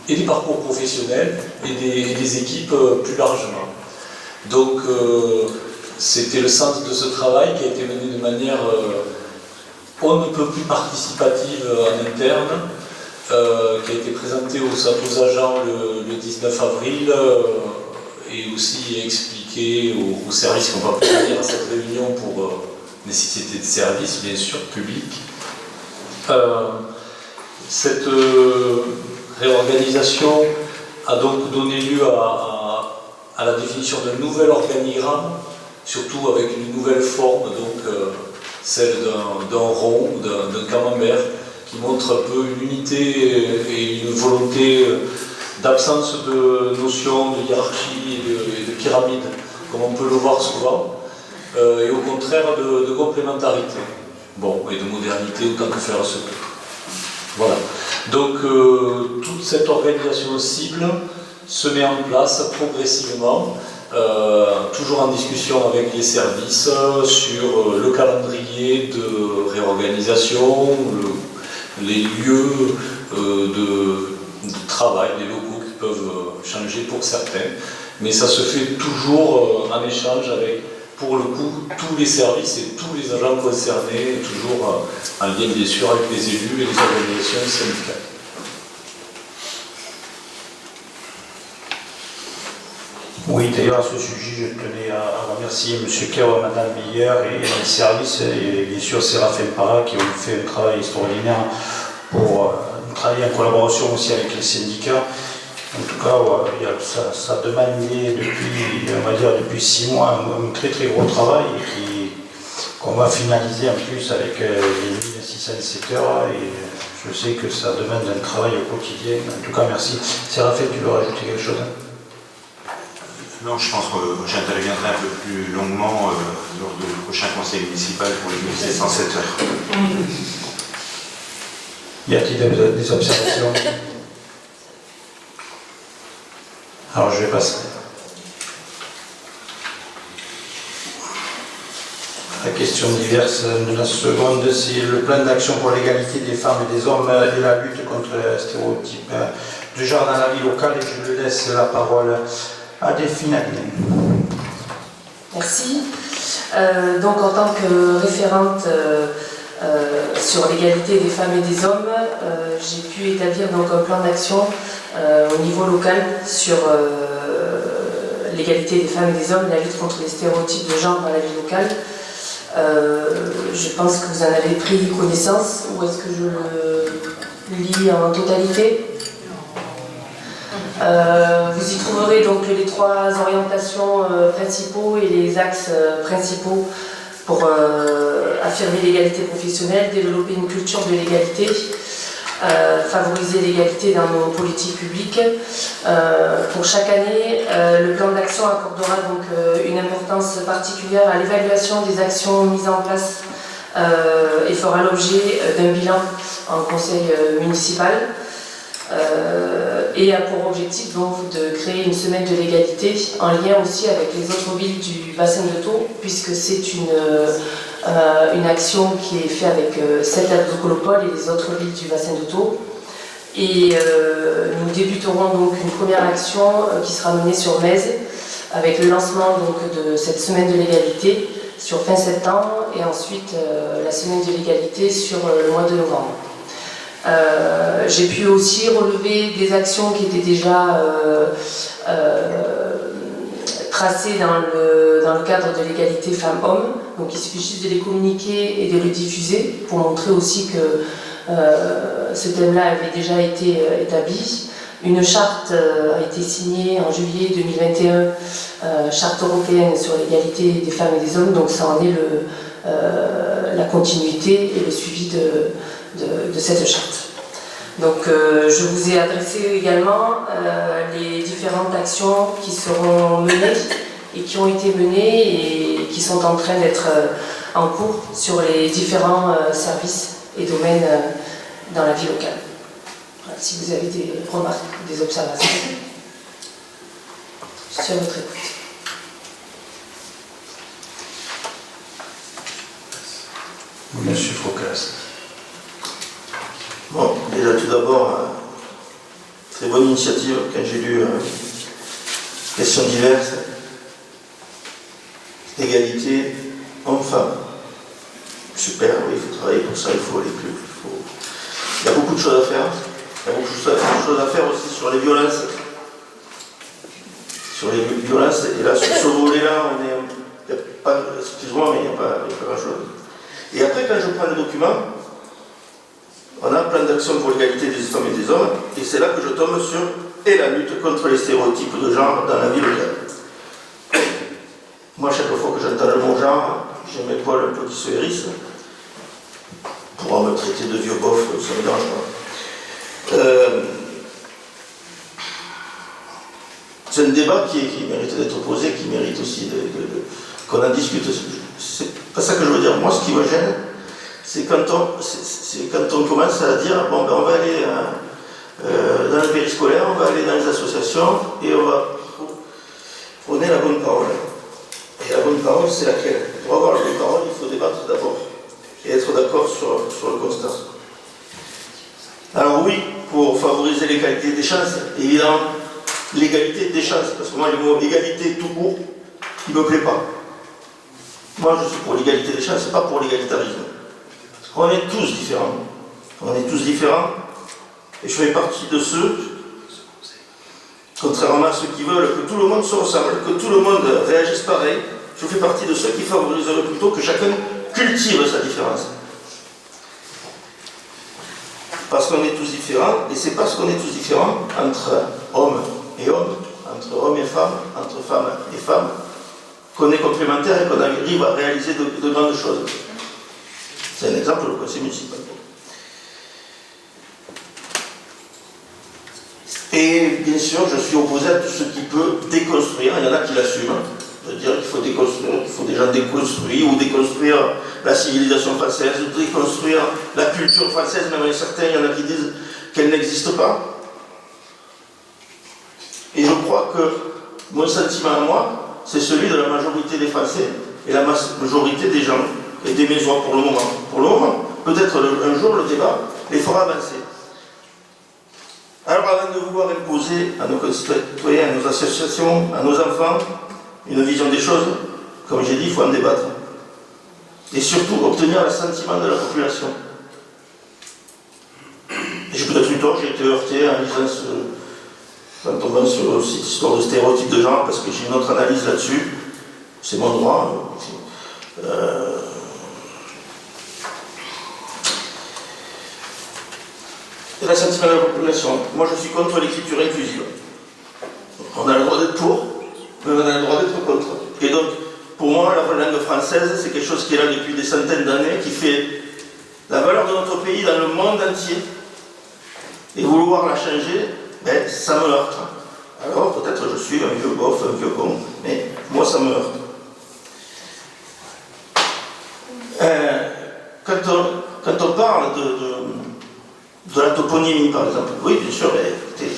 et des parcours professionnels et des équipes plus largement. Donc c'était le sens de ce travail qui a été mené de manière on ne peut plus participative en interne, qui a été présenté aux agents le 19 avril et aussi expliqué aux services qui n'ont pas pu venir à cette réunion pour nécessité de service, bien sûr, public. Cette réorganisation a donc donné lieu à la définition d'un nouvel organigramme, surtout avec une nouvelle forme, donc celle d'un rond, d'un camembert, qui montre un peu une unité et une volonté d'absence de notion de hiérarchie et de pyramide, comme on peut le voir souvent, et au contraire de complémentarité. Bon, et de modernité autant que faire se peut. Voilà. Donc toute cette organisation cible se met en place progressivement, toujours en discussion avec les services sur le calendrier de réorganisation, les lieux de travail, des locaux qui peuvent changer pour certains, mais ça se fait toujours en échange avec, pour le coup, tous les services et tous les agents concernés, toujours en lien bien sûr avec les élus et les organisations syndicales. Oui, d'ailleurs, à ce sujet, je tenais à remercier M. Kerr, Mme Biller et les services, et bien sûr Séraphin Para, qui ont fait un travail extraordinaire pour travailler en collaboration aussi avec les syndicats. En tout cas, ça demandait depuis 6 mois un très très gros travail qu'on va finaliser en plus avec les 1607 heures. Et je sais que ça demande un travail au quotidien. En tout cas, merci. Séraphin, tu veux rajouter quelque chose? Non, je pense que j'interviendrai un peu plus longuement lors du prochain conseil municipal pour les 1607 heures. Y a-t-il des observations? Alors je vais passer à la question diverse de la seconde, c'est le plan d'action pour l'égalité des femmes et des hommes et la lutte contre les stéréotypes de genre dans la vie locale, et je lui laisse la parole à Delphine Aguilin. Merci. Donc en tant que référente sur l'égalité des femmes et des hommes, j'ai pu établir donc un plan d'action au niveau local sur l'égalité des femmes et des hommes, la lutte contre les stéréotypes de genre dans la vie locale. Je pense que vous en avez pris connaissance, ou est-ce que je le lis en totalité? Vous y trouverez donc les 3 orientations principaux et les axes principaux pour affirmer l'égalité professionnelle, développer une culture de l'égalité, favoriser l'égalité dans nos politiques publiques. Pour chaque année, le plan d'action accordera donc une importance particulière à l'évaluation des actions mises en place et fera l'objet d'un bilan en conseil municipal. Et a pour objectif donc de créer une semaine de l'égalité en lien aussi avec les autres villes du bassin de Thau, puisque c'est une action qui est faite avec 7 agricolopoles et les autres villes du bassin de Thau. Et nous débuterons donc une première action qui sera menée sur Metz avec le lancement donc de cette semaine de l'égalité sur fin septembre, et ensuite la semaine de l'égalité sur le mois de novembre. J'ai pu aussi relever des actions qui étaient déjà tracées dans le cadre de l'égalité femmes-hommes. Donc il suffit juste de les communiquer et de les diffuser pour montrer aussi que ce thème-là avait déjà été établi. Une charte a été signée en juillet 2021, charte européenne sur l'égalité des femmes et des hommes, donc ça en est la continuité et le suivi de cette charte. Donc je vous ai adressé également les différentes actions qui seront menées et qui ont été menées et qui sont en train d'être en cours sur les différents services et domaines dans la vie locale. Voilà, si vous avez des remarques, des observations, je suis à votre écoute. Monsieur Focas. Bon, déjà tout d'abord, très bonne initiative quand j'ai lu questions diverses, égalité homme-femme. Super, oui, il faut travailler pour ça, il faut aller plus. Il y a beaucoup de choses à faire. Il y a beaucoup de choses à faire aussi sur les violences. Sur les violences, et là, sur ce volet-là, on est. Excuse-moi, mais il n'y a pas grand-chose. Et après, quand je prends le document, on a un plan d'action pour l'égalité des femmes et des hommes, et c'est là que je tombe sur et la lutte contre les stéréotypes de genre dans la vie locale. Moi, chaque fois que j'entends le mot genre, j'ai mes poils un peu qui se hérissent. Pour me traiter de vieux bof, ça me dérange pas. C'est un débat qui mérite d'être posé, qui mérite aussi qu'on en discute. C'est pas ça que je veux dire. Moi, ce qui me gêne, c'est quand on commence à dire bon, ben, on va aller dans le périscolaire, on va aller dans les associations et on va prôner la bonne parole. Et la bonne parole, c'est laquelle? Pour avoir la bonne parole, il faut débattre d'abord et être d'accord sur le constat. Alors oui, pour favoriser l'égalité des chances, évidemment, l'égalité des chances, parce que moi le mot égalité tout court, il ne me plaît pas. Moi je suis pour l'égalité des chances, pas pour l'égalitarisme. On est tous différents. On est tous différents, et je fais partie de ceux, contrairement à ceux qui veulent que tout le monde se ressemble, que tout le monde réagisse pareil, je fais partie de ceux qui favoriseraient plutôt que chacun cultive sa différence. Parce qu'on est tous différents, et c'est parce qu'on est tous différents entre hommes et hommes, entre hommes et femmes, entre femmes et femmes, qu'on est complémentaires et qu'on arrive à réaliser de grandes choses. C'est un exemple, le conseil municipal. Et bien sûr, je suis opposé à tout ce qui peut déconstruire. Il y en a qui l'assument. De dire qu'il faut déconstruire, qu'il faut déjà déconstruire ou déconstruire la civilisation française, ou déconstruire la culture française, même certains, il y en a qui disent qu'elle n'existe pas. Et je crois que mon sentiment à moi, c'est celui de la majorité des Français et la majorité des gens et des maisons pour le moment. Pour le moment, peut-être un jour le débat les fera avancer. Alors avant de vouloir imposer à nos concitoyens, à nos associations, à nos enfants, une vision des choses, comme j'ai dit, il faut en débattre. Et surtout obtenir l'assentiment de la population. Et j'ai peut-être eu tort, j'ai été heurté en lisant en tombant sur cette histoire de stéréotypes de genre, parce que j'ai une autre analyse là-dessus. C'est mon droit. L'assentiment de la population. Moi, je suis contre l'écriture inclusive. On a le droit d'être pour, mais on a le droit d'être contre. Et donc, pour moi, la langue française, c'est quelque chose qui est là depuis des centaines d'années, qui fait la valeur de notre pays dans le monde entier. Et vouloir la changer, ben, ça me heurte. Alors, peut-être je suis un vieux bof, un vieux con, mais moi, ça me heurte. Quand on parle de la toponymie, par exemple, oui, bien sûr, écoutez,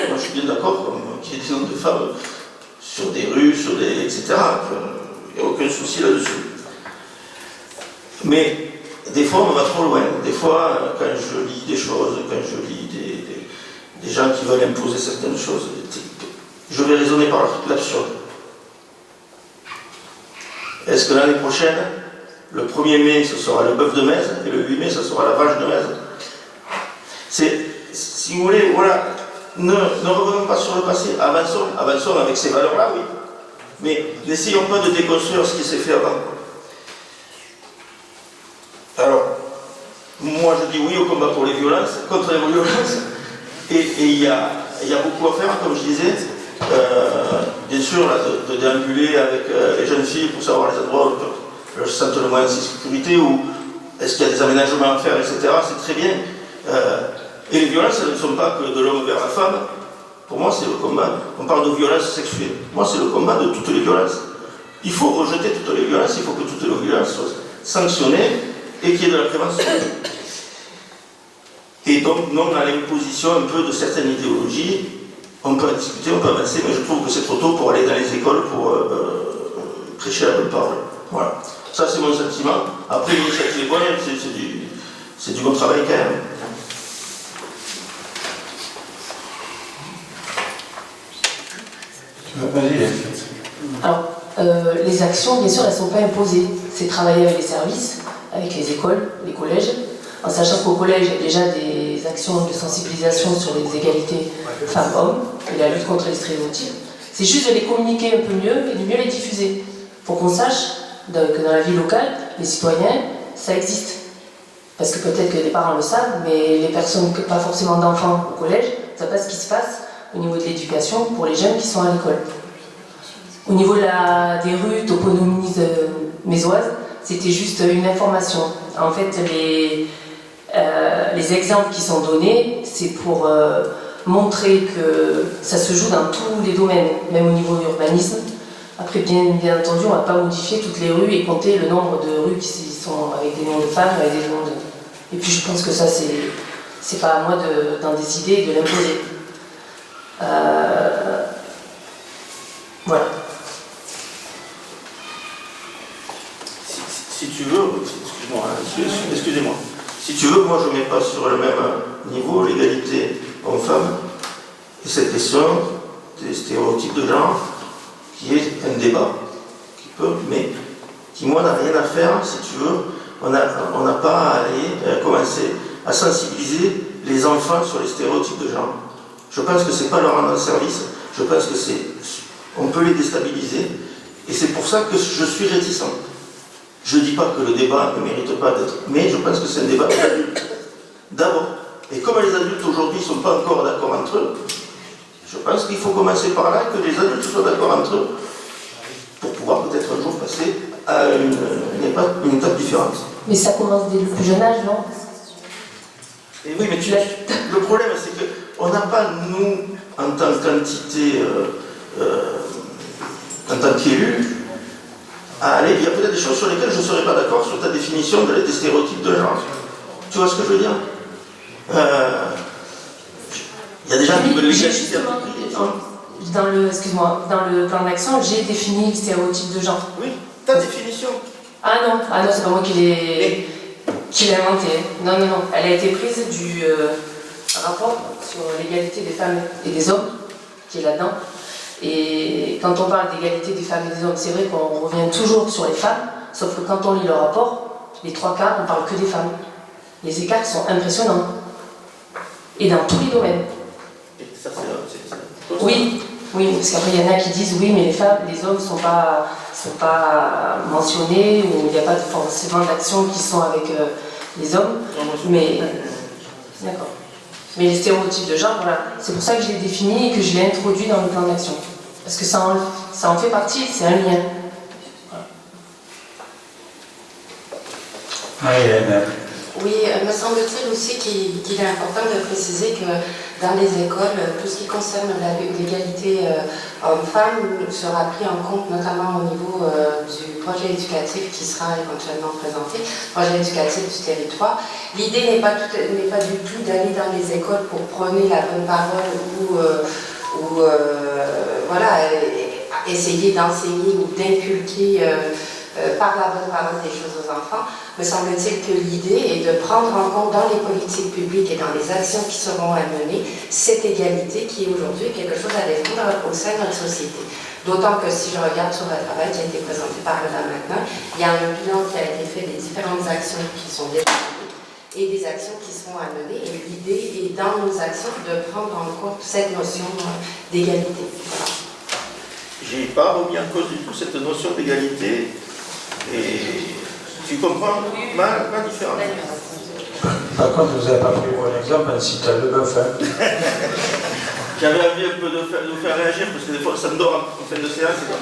moi je suis bien d'accord qu'il y ait des noms de femmes sur des rues, etc. Il n'y a aucun souci là-dessus. Mais des fois, on va trop loin. Des fois, quand je lis des choses, quand je lis des gens qui veulent imposer certaines choses, je vais raisonner par l'absurde. Est-ce que l'année prochaine, le 1er mai, ce sera le bœuf de Metz, et le 8 mai, ce sera la vache de Metz? Si vous voulez, voilà, ne revenons pas sur le passé, avançons avec ces valeurs-là, oui. Mais n'essayons pas de déconstruire ce qui s'est fait avant. Alors, moi je dis oui au combat pour les violences, contre les violences, et il y a beaucoup à faire, comme je disais. Bien sûr, là, de déambuler avec les jeunes filles pour savoir les endroits où elles se sentent le moins en sécurité, ou est-ce qu'il y a des aménagements à faire, etc. C'est très bien. Et les violences, elles ne sont pas que de l'homme vers la femme. Pour moi, c'est le combat. On parle de violence sexuelle. Moi, c'est le combat de toutes les violences. Il faut rejeter toutes les violences, il faut que toutes les violences soient sanctionnées et qu'il y ait de la prévention. Et donc, non à l'imposition un peu de certaines idéologies. On peut en discuter, on peut avancer, mais je trouve que c'est trop tôt pour aller dans les écoles pour prêcher la bonne parole. Voilà. Ça, c'est mon sentiment. Après, l'initiative est bonne, c'est du bon travail quand même. Alors, les actions, bien sûr, elles ne sont pas imposées. C'est travailler avec les services, avec les écoles, les collèges, en sachant qu'au collège, il y a déjà des actions de sensibilisation sur les égalités femmes-hommes et la lutte contre les stéréotypes. C'est juste de les communiquer un peu mieux et de mieux les diffuser pour qu'on sache que dans la vie locale, les citoyens, ça existe. Parce que peut-être que les parents le savent, mais les personnes, pas forcément d'enfants au collège, ne savent pas ce qui se passe au niveau de l'éducation pour les jeunes qui sont à l'école. Au niveau des rues, toponymie mésoises, c'était juste une information. En fait, les exemples qui sont donnés, c'est pour montrer que ça se joue dans tous les domaines, même au niveau de l'urbanisme. Après, bien entendu, on ne va pas modifier toutes les rues et compter le nombre de rues qui sont avec des noms de femmes, avec des noms de... Et puis je pense que ça, c'est pas à moi d'en décider et de l'imposer. Voilà. Si tu veux, excusez-moi, si tu veux, moi je ne mets pas sur le même niveau l'égalité homme-femme et cette question des stéréotypes de genre qui est un débat mais qui moi n'a rien à faire, si tu veux, on n'a pas à aller commencer à sensibiliser les enfants sur les stéréotypes de genre. Je pense que c'est pas leur rendre service, je pense que on peut les déstabiliser, et c'est pour ça que je suis réticent. Je ne dis pas que le débat ne mérite pas d'être, mais je pense que c'est un débat des adultes, d'abord. Et comme les adultes aujourd'hui ne sont pas encore d'accord entre eux, je pense qu'il faut commencer par là, que les adultes soient d'accord entre eux, pour pouvoir peut-être un jour passer à une étape différente. Mais ça commence dès le plus jeune âge, non? Et oui, mais le problème, c'est qu'on n'a pas, nous, en tant qu'entité, en tant qu'élus, à aller. Il y a peut-être des choses sur lesquelles je ne serais pas d'accord sur ta définition des stéréotypes de genre. Tu vois ce que je veux dire? Il y a déjà un peu de l'égalité. Excuse-moi, dans le plan d'action, j'ai défini le stéréotype de genre. Oui, ta définition. Ah non, c'est pas moi qui l'ai inventé. Non, elle a été prise du rapport sur l'égalité des femmes et des hommes, qui est là-dedans. Et quand on parle d'égalité des femmes et des hommes, c'est vrai qu'on revient toujours sur les femmes, sauf que quand on lit le rapport, les 3 quarts, on parle que des femmes. Les écarts sont impressionnants. Et dans tous les domaines. Et ça, c'est oui, parce qu'après il y en a qui disent oui, mais les hommes ne sont pas mentionnés, ou il n'y a pas forcément d'actions qui sont avec les hommes. Mais d'accord. Mais les stéréotypes de genre, voilà, c'est pour ça que je l'ai défini et que je l'ai introduit dans le plan d'action. Parce que ça en fait partie, c'est un lien. Voilà. Oui, me semble-t-il aussi qu'il est important de préciser que dans les écoles, tout ce qui concerne l'égalité homme-femme sera pris en compte, notamment au niveau du projet éducatif qui sera éventuellement présenté, projet éducatif du territoire. L'idée n'est pas du tout d'aller dans les écoles pour prôner la bonne parole ou essayer d'enseigner ou d'inculquer par la bonne parole des choses aux enfants. Me semble-t-il que l'idée est de prendre en compte dans les politiques publiques et dans les actions qui seront à mener cette égalité qui est aujourd'hui quelque chose à défendre au sein de notre société. D'autant que si je regarde sur le travail qui a été présenté par Madame maintenant, il y a un bilan qui a été fait des différentes actions qui sont déterminées et des actions qui seront à mener. Et l'idée est dans nos actions de prendre en compte cette notion d'égalité. Voilà. Je n'ai pas remis en cause du tout cette notion d'égalité. Et tu comprends ma différence. Par contre, vous n'avez pas pris pour exemple un Cital Leboeuf. J'avais envie un peu de faire réagir parce que des fois ça me dort en fin de séance et donc.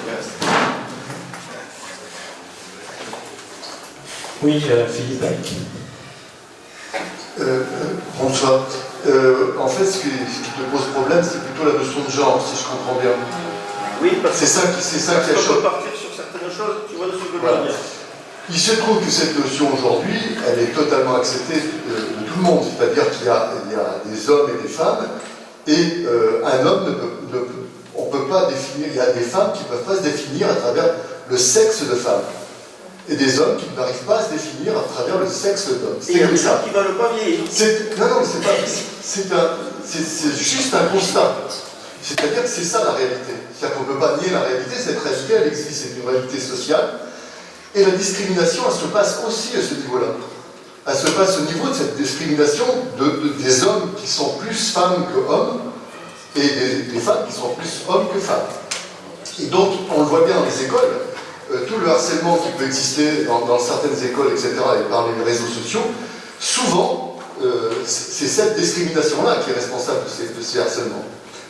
Oui, Philippe. Bonsoir. En fait, ce qui te pose problème, c'est plutôt la notion de genre, si je comprends bien. Oui, parce que c'est ça qui est chaud. On peut partir sur certaines choses, tu vois de ce que je veux dire. Il se trouve que cette notion aujourd'hui, elle est totalement acceptée de tout le monde, c'est-à-dire qu'il y a des hommes et des femmes, et un homme on ne peut pas définir, il y a des femmes qui ne peuvent pas se définir à travers le sexe de femme, et des hommes qui n'arrivent pas à se définir à travers le sexe d'homme. Et il y a des gens qui ne veulent pas vieillir. Non, c'est juste un constat. C'est-à-dire que c'est ça la réalité. C'est-à-dire qu'on ne peut pas nier la réalité, cette réalité, elle existe, c'est une réalité sociale. Et la discrimination, elle se passe aussi à ce niveau-là. Elle se passe au niveau de cette discrimination des hommes qui sont plus femmes que hommes et des femmes qui sont plus hommes que femmes. Et donc, on le voit bien dans les écoles, tout le harcèlement qui peut exister dans certaines écoles, etc., et par les réseaux sociaux, souvent, c'est cette discrimination-là qui est responsable de ces harcèlements.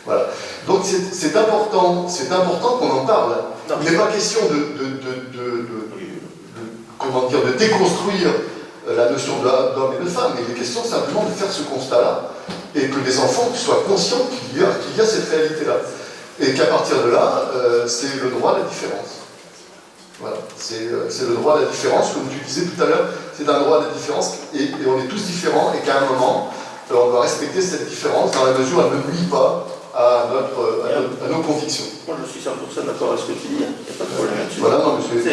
Voilà. Donc c'est important qu'on en parle. Il n'est pas question de déconstruire la notion d'homme et de femme, mais il est question simplement de faire ce constat-là et que les enfants soient conscients qu'il y a cette réalité-là. Et qu'à partir de là, c'est le droit à la différence. Voilà, c'est le droit à la différence, comme tu disais tout à l'heure, c'est un droit à la différence et on est tous différents et qu'à un moment, on doit respecter cette différence dans la mesure où elle ne nuit pas à nos convictions. Moi, je suis 100% d'accord avec ce que tu dis, il n'y a pas de problème là-dessus. Voilà, non, monsieur. Il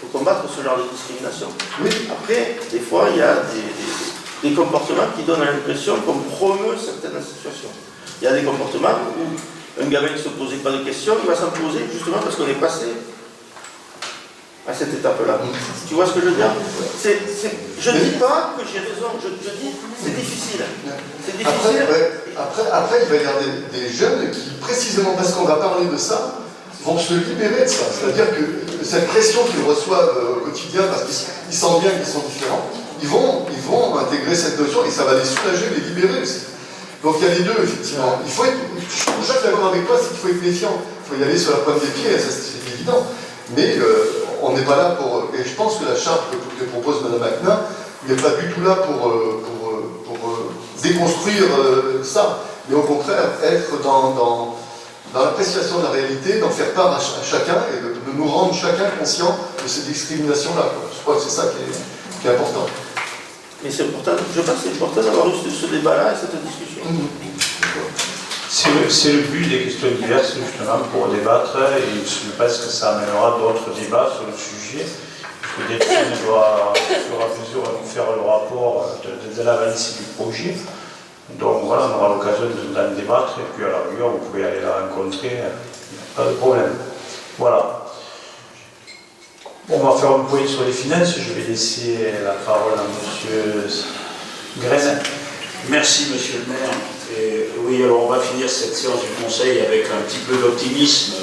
faut combattre ce genre de discrimination. Oui. Après, des fois, il y a des comportements qui donnent l'impression qu'on promeut certaines situations. Il y a des comportements où un gamin ne se posait pas de questions, il va s'en poser justement parce qu'on est passé à cette étape-là. Tu vois ce que je veux dire? Je ne dis pas que j'ai raison, je dis c'est difficile. C'est difficile. Après, il va y avoir des jeunes qui, précisément parce qu'on va parler de ça, vont se libérer de ça. C'est-à-dire que cette pression qu'ils reçoivent au quotidien, parce qu'ils sentent bien qu'ils sont différents, ils vont intégrer cette notion et ça va les soulager, les libérer aussi. Donc il y a les deux, effectivement. Je suis d'accord avec toi, c'est qu'il faut être méfiant. Il faut y aller sur la pointe des pieds, ça c'est évident. Mais on n'est pas là pour... Et je pense que la charte que propose Mme Aknin n'est pas du tout là pour déconstruire ça. Mais au contraire, être dans l'appréciation de la réalité, d'en faire part à chacun et de nous rendre chacun conscient de ces discriminations-là. Je crois que c'est ça qui est important. Et c'est important, je pense que c'est important d'avoir eu ce débat-là et cette discussion. C'est le but des questions diverses, justement, pour débattre, et je pense que ça amènera d'autres débats sur le sujet. Le DECIN doit, au fur et à mesure, nous faire le rapport de l'avancée du projet. Donc voilà, on aura l'occasion d'en débattre, et puis à la rigueur, vous pouvez aller la rencontrer, pas de problème. Voilà. On va faire un point sur les finances, je vais laisser la parole à M. Graine. Merci, Monsieur le maire. Et oui, alors on va finir cette séance du Conseil avec un petit peu d'optimisme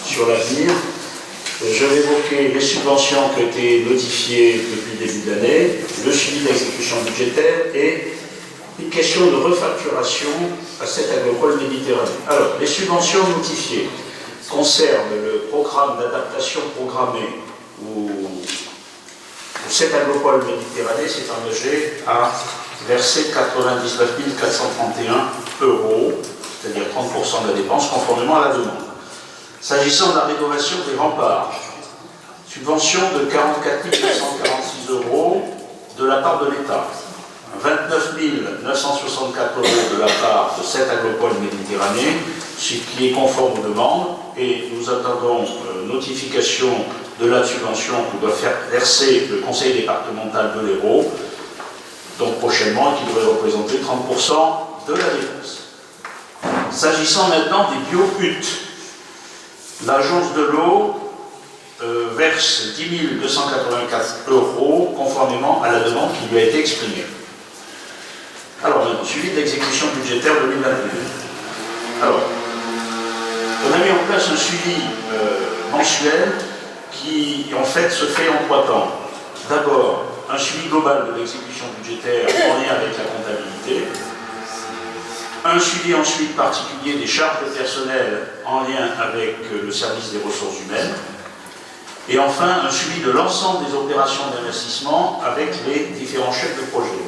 sur l'avenir. Je vais évoquer les subventions qui ont été notifiées depuis le début de l'année, le suivi de l'exécution budgétaire et une question de refacturation à cette agricole Méditerranée. Alors, les subventions notifiées concernent le programme d'adaptation programmée où cette agricole Méditerranée s'est engagée à verser 99 431 €, c'est-à-dire 30% de la dépense, conformément à la demande. S'agissant de la rénovation des remparts, subvention de 44 446 € de la part de l'État, 29 964 € de la part de cette agricole Méditerranée, ce qui est conforme aux demandes, et nous attendons notification de la subvention que doit faire verser le conseil départemental de l'Hérault, donc prochainement, qui devrait représenter 30% de la dépense. S'agissant maintenant des bio-huttes, l'agence de l'eau verse 10 284 € conformément à la demande qui lui a été exprimée. Alors, maintenant, suivi de l'exécution budgétaire 2022. Alors, on a mis en place un suivi mensuel qui, en fait, se fait en 3 temps. D'abord, un suivi global de l'exécution budgétaire en lien avec la comptabilité, un suivi ensuite particulier des charges de personnel en lien avec le service des ressources humaines, et enfin un suivi de l'ensemble des opérations d'investissement avec les différents chefs de projet.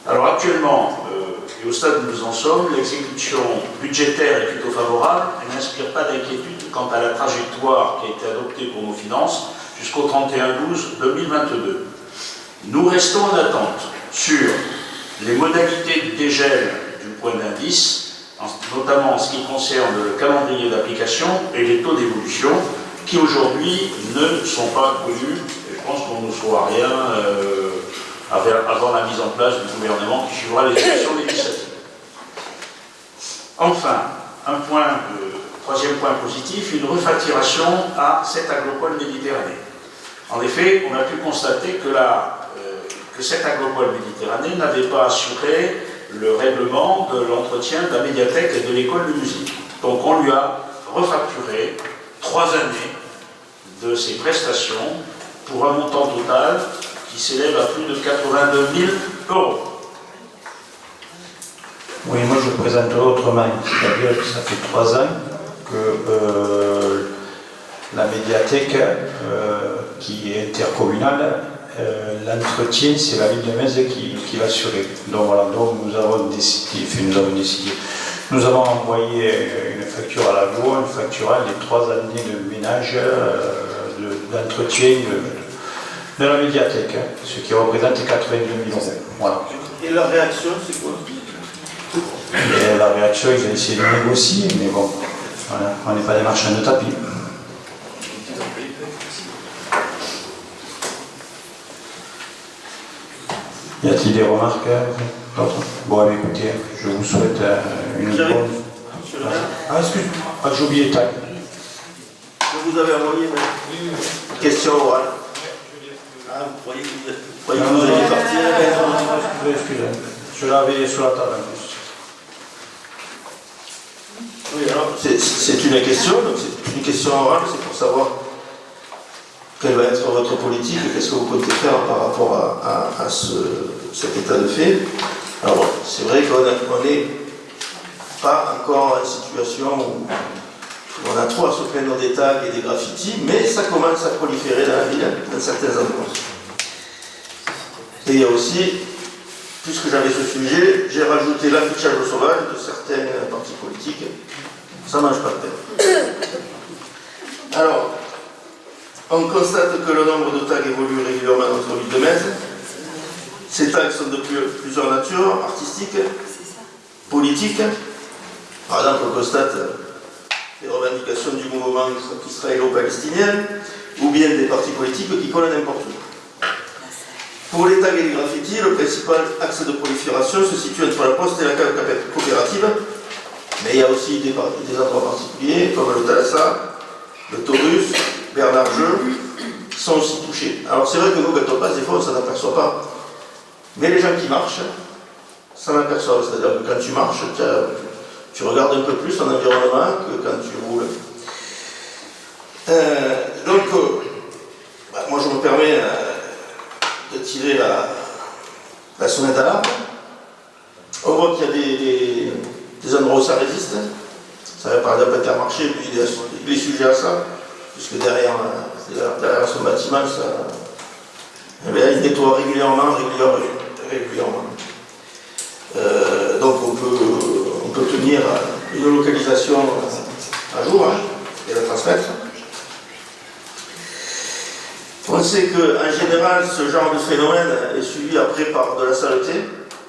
Alors actuellement, et au stade où nous en sommes, l'exécution budgétaire est plutôt favorable et n'inspire pas d'inquiétude quant à la trajectoire qui a été adoptée pour nos finances jusqu'au 31/12/2022. Nous restons en attente sur les modalités du dégel du point d'indice, notamment en ce qui concerne le calendrier d'application et les taux d'évolution, qui aujourd'hui ne sont pas connus, et je pense qu'on ne saura rien avant la mise en place du gouvernement qui suivra les élections législatives. Enfin, troisième point positif, une refacturation à cette agropole Méditerranée. En effet, on a pu constater que cette agropole Méditerranée n'avait pas assuré le règlement de l'entretien de la médiathèque et de l'école de musique. Donc on lui a refacturé 3 années de ses prestations pour un montant total qui s'élève à plus de 82 000 €. Oui, moi je présente autrement, c'est-à-dire que ça fait 3 ans que la médiathèque qui est intercommunale, l'entretien, c'est la ville de Metz qui l'assure. Donc voilà, donc nous avons décidé, nous avons envoyé une facture à la GO, une facturant les 3 années de ménage d'entretien de la médiathèque, ce qui représente 82 000 €. Voilà. Et leur réaction, c'est quoi? Et la réaction, ils ont essayé de négocier, mais bon, voilà, on n'est pas des marchands de tapis. Y a-t-il des remarques d'autres? Bon, écoutez, je vous souhaite une bonne... Ah, excuse-moi, j'ai oublié tag. Je vous avais envoyé une question orale. Ah, vous croyez que vous alliez partir? Non, excusez. Je l'avais sur la table en plus. Oui, alors, c'est une question, donc c'est une question orale, c'est pour savoir quelle va être votre politique et qu'est-ce que vous comptez faire par rapport à cet état de fait. Alors, c'est vrai qu'on n'est pas encore en situation où on a trop à se plaindre des tags et des graffitis, mais ça commence à proliférer dans la ville, dans certains endroits. Et il y a aussi, puisque j'avais ce sujet, j'ai rajouté l'affichage au sauvage de certains partis politiques. Ça ne mange pas de peine. Alors, on constate que le nombre de tags évolue régulièrement dans notre ville de Metz. Ces tags sont de plusieurs natures, artistiques, politiques. Par exemple, on constate les revendications du mouvement israélo-palestinien ou bien des partis politiques qui collent n'importe où. Pour les tags et les graffitis, le principal axe de prolifération se situe entre la Poste et la coopérative, mais il y a aussi des endroits particuliers comme le Thalassa, le Taurus, Bernard-Jeu, sont aussi touchés. Alors c'est vrai que nous, quand on passe, des fois, on ne s'en aperçoit pas. Mais les gens qui marchent, s'en aperçoivent. C'est-à-dire que quand tu marches, tu regardes un peu plus ton environnement que quand tu roules. Moi je me permets de tirer la sonnette d'alarme. On voit qu'il y a des endroits où ça résiste. Ça va par exemple Intermarché, puis il est sujet à ça, puisque derrière son bâtiment, il nettoie régulièrement. Donc on peut tenir une localisation à jour et la transmettre. On sait qu'en général, ce genre de phénomène est suivi après par de la saleté,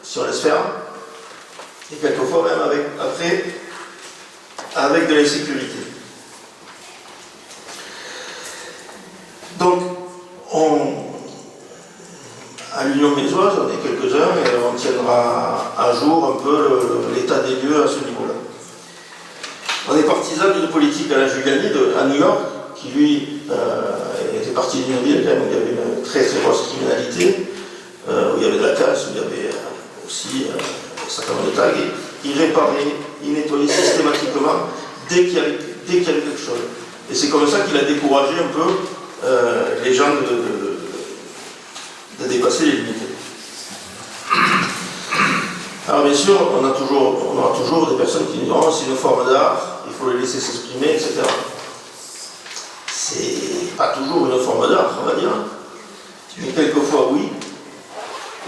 si on laisse faire, et quelquefois même avec de l'insécurité. Donc, à l'Union Mésoise, on est quelques-uns et on tiendra à jour un peu l'état des lieux à ce niveau-là. On est partisan d'une politique à la Giuliani à New York, qui lui était parti d'une ville quand même, où il y avait une très très grosse criminalité, où il y avait de la casse, où il y avait aussi un certain nombre de tags. Il réparait, il nettoyait systématiquement dès qu'il y avait quelque chose. Et c'est comme ça qu'il a découragé un peu les gens de dépasser les limites. Alors bien sûr, on aura toujours des personnes qui disent oh, c'est une forme d'art, il faut les laisser s'exprimer, etc. C'est pas toujours une forme d'art, on va dire, mais quelquefois oui.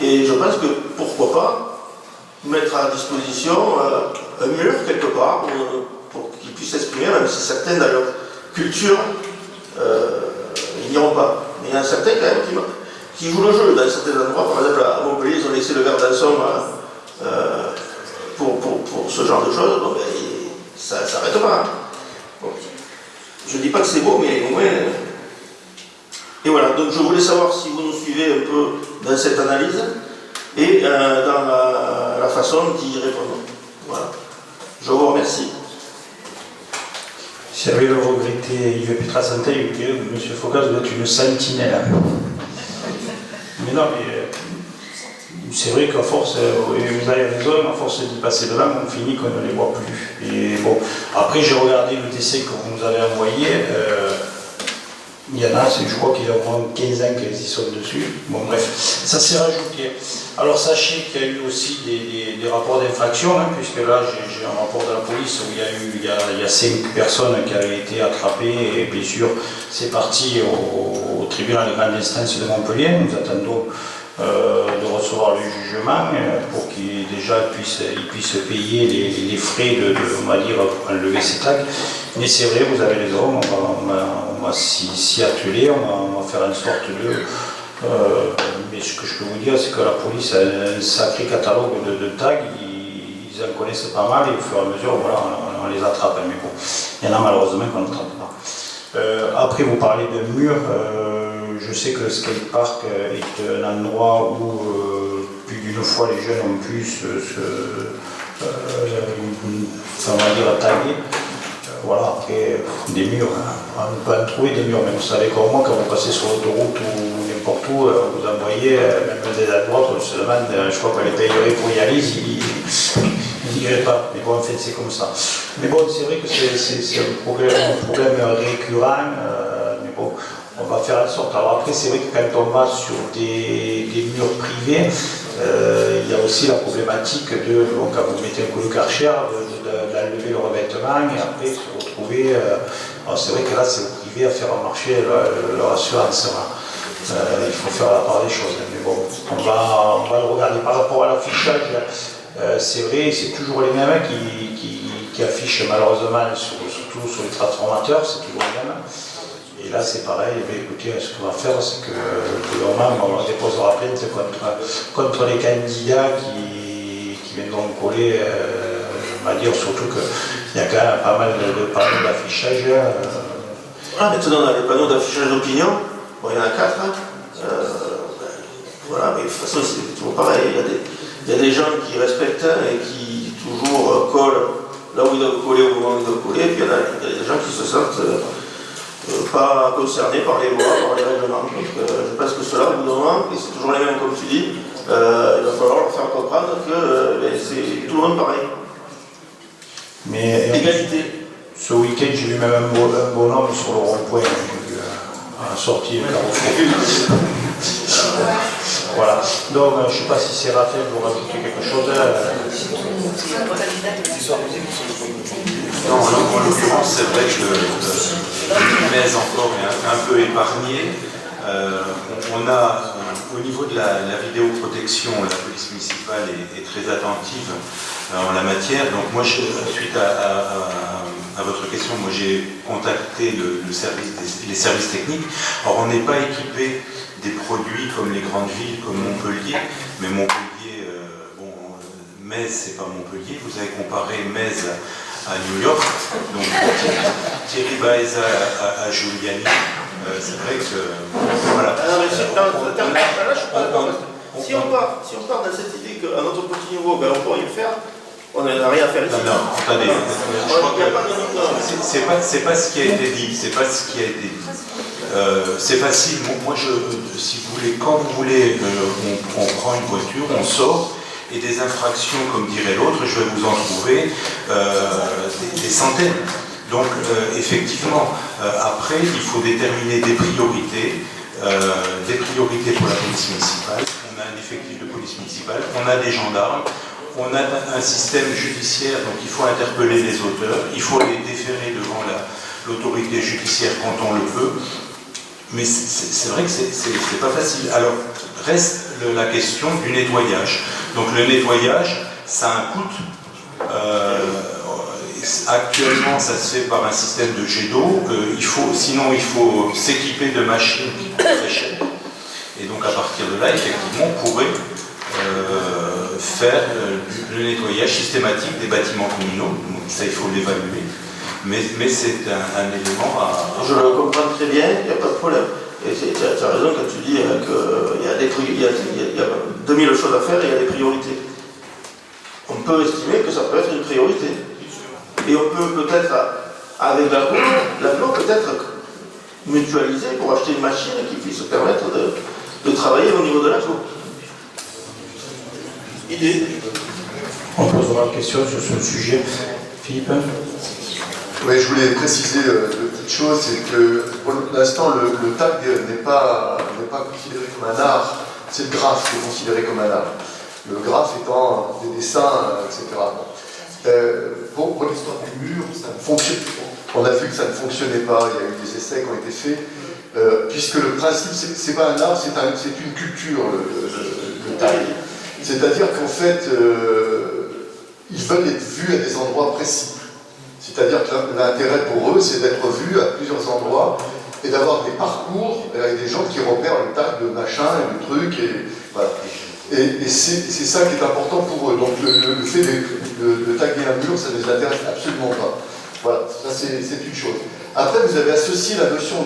Et je pense que pourquoi pas mettre à disposition un mur quelque part pour qu'ils puissent s'exprimer, même si certains dans leur culture ils n'y ont pas. Mais il y en a certains quand même qui jouent le jeu dans certains endroits. Par exemple à Montpellier, ils ont laissé le garde en somme pour ce genre de choses. Bon, ben, ça ne s'arrête pas. Bon. Je ne dis pas que c'est beau, mais au moins. Et voilà, donc je voulais savoir si vous nous suivez un peu dans cette analyse et dans la façon d'y répondre. Voilà. Je vous remercie. Si j'avais le regretté Yves Pietrasanta, il me dirait que M. Foucault doit être une sentinelle. Mais non, mais c'est vrai qu'à force, vous avez raison, à force d'y passer devant, on finit qu'on ne les voit plus. Et bon, après j'ai regardé le décès que vous nous avez envoyé. Il y en a, je crois qu'il y a au moins 15 ans qu'ils y sont dessus. Bon bref, ça s'est rajouté. Alors sachez qu'il y a eu aussi des rapports d'infraction, hein, puisque là j'ai un rapport de la police où il y a 5 personnes qui avaient été attrapées et bien sûr c'est parti au tribunal de grande instance de Montpellier. Nous attendons de recevoir le jugement pour qu'il puisse payer les frais on va dire, pour enlever ces tags. Mais c'est vrai, vous avez raison, on va s'y atteler, on va faire une sorte de... mais ce que je peux vous dire, c'est que la police a un sacré catalogue de tags, ils en connaissent pas mal et au fur et à mesure, voilà, on les attrape. Mais bon, il y en a malheureusement qu'on n'attrape pas. Après, vous parlez de mur. Je sais que le skatepark est un endroit où une fois les jeunes ont pu ça va dire tailler. Voilà, après des murs, hein. On peut en trouver des murs, mais vous savez comme moi, quand vous passez sur l'autoroute ou n'importe où, vous en voyez, même des endroits, on se demande, je crois que les payeurs pour y aller, ils n'y iraient pas. Mais bon, en fait, c'est comme ça. Mais bon, c'est vrai que c'est un problème récurrent, mais bon, on va faire en sorte. Alors après, c'est vrai que quand on va sur des murs privés, il y a aussi la problématique de, bon, quand vous mettez un coloc Karcher, d'enlever le revêtement et après se retrouver. Alors c'est vrai que là, c'est au privé à faire marcher leur assurance. Il faut faire la part des choses. Mais bon, on va le regarder. Par rapport à l'affichage, c'est vrai, c'est toujours les mêmes qui affichent malheureusement, surtout sur les transformateurs, c'est toujours les mêmes. Et là, c'est pareil. Écoutez, ce qu'on va faire, c'est que le moment, on déposera plainte contre les candidats qui viendront coller. On va dire surtout qu'il y a quand même pas mal de panneaux d'affichage. Maintenant, on a les panneaux d'affichage d'opinion. Bon, il y en a 4. Hein. Voilà, mais de toute façon, c'est toujours pareil. Il y a des gens qui respectent et qui toujours collent là où ils doivent coller, au moment où ils doivent coller. Et puis il y a des gens qui se sentent pas concernés par les lois, par les règlements. Donc, je pense que cela, au bout d'un moment, et c'est toujours les mêmes comme tu dis, il va falloir leur faire comprendre que c'est tout le monde pareil. Mais égalité. Ce week-end, j'ai vu même un bonhomme sur le rond-point, en sortie de carrefour. Voilà. Donc, je ne sais pas si c'est Raphaël vous rajouter quelque chose. Non, en l'occurrence, c'est vrai que Metz encore est un peu épargné. On a, au niveau de la vidéoprotection, la police municipale est très attentive en la matière. Donc moi, suite à votre question, moi j'ai contacté les services techniques. Alors on n'est pas équipé des produits comme les grandes villes, comme Montpellier, mais Montpellier, Metz, c'est pas Montpellier. Vous avez comparé Metz à New York, donc Thierry Baeza à Giuliani. C'est vrai que voilà. Si on part dans cette idée qu'à notre petit niveau, on peut rien faire, on n'a rien à faire ici. Non, attendez. Je crois que c'est pas ce qui a été dit. C'est pas ce qui a été dit. C'est facile. Moi, si vous voulez, quand vous voulez, on prend une voiture, on sort. Et des infractions, comme dirait l'autre, je vais vous en trouver des centaines. Donc, effectivement, après, il faut déterminer des priorités pour la police municipale. On a un effectif de police municipale, on a des gendarmes, on a un système judiciaire, donc il faut interpeller les auteurs, il faut les déférer devant l'autorité judiciaire quand on le peut. Mais c'est vrai que c'est pas facile. Alors, reste la question du nettoyage. Donc le nettoyage, ça a un coût. Actuellement, ça se fait par un système de jet d'eau. Sinon, il faut s'équiper de machines très chères. Et donc, à partir de là, effectivement, on pourrait faire le nettoyage systématique des bâtiments communaux. Donc, ça, il faut l'évaluer. Mais c'est un élément à... Je le comprends très bien, il n'y a pas de problème. Et tu as raison quand tu dis qu'il y a 2000 choses à faire et il y a des priorités. On peut estimer que ça peut être une priorité. Et on peut peut-être, avec l'agglo, peut-être mutualiser pour acheter une machine qui puisse permettre de travailler au niveau de l'agglo. Idée. On posera une question sur ce sujet. Philippe? Oui, je voulais préciser deux petites choses, c'est que pour l'instant le tag n'est pas considéré comme un art, c'est le graphe qui est considéré comme un art. Le graphe étant des dessins, etc. Pour l'histoire du mur, ça ne fonctionne pas. On a vu que ça ne fonctionnait pas, il y a eu des essais qui ont été faits, puisque le principe, c'est pas un art, c'est une culture, le tag. C'est-à-dire qu'en fait, ils veulent être vus à des endroits précis. C'est-à-dire que l'intérêt pour eux, c'est d'être vus à plusieurs endroits et d'avoir des parcours avec des gens qui repèrent le tag de machin et de trucs. Et, voilà. Et c'est ça qui est important pour eux. Donc le fait de taguer un mur, ça ne les intéresse absolument pas. Voilà, ça c'est une chose. Après, vous avez associé la notion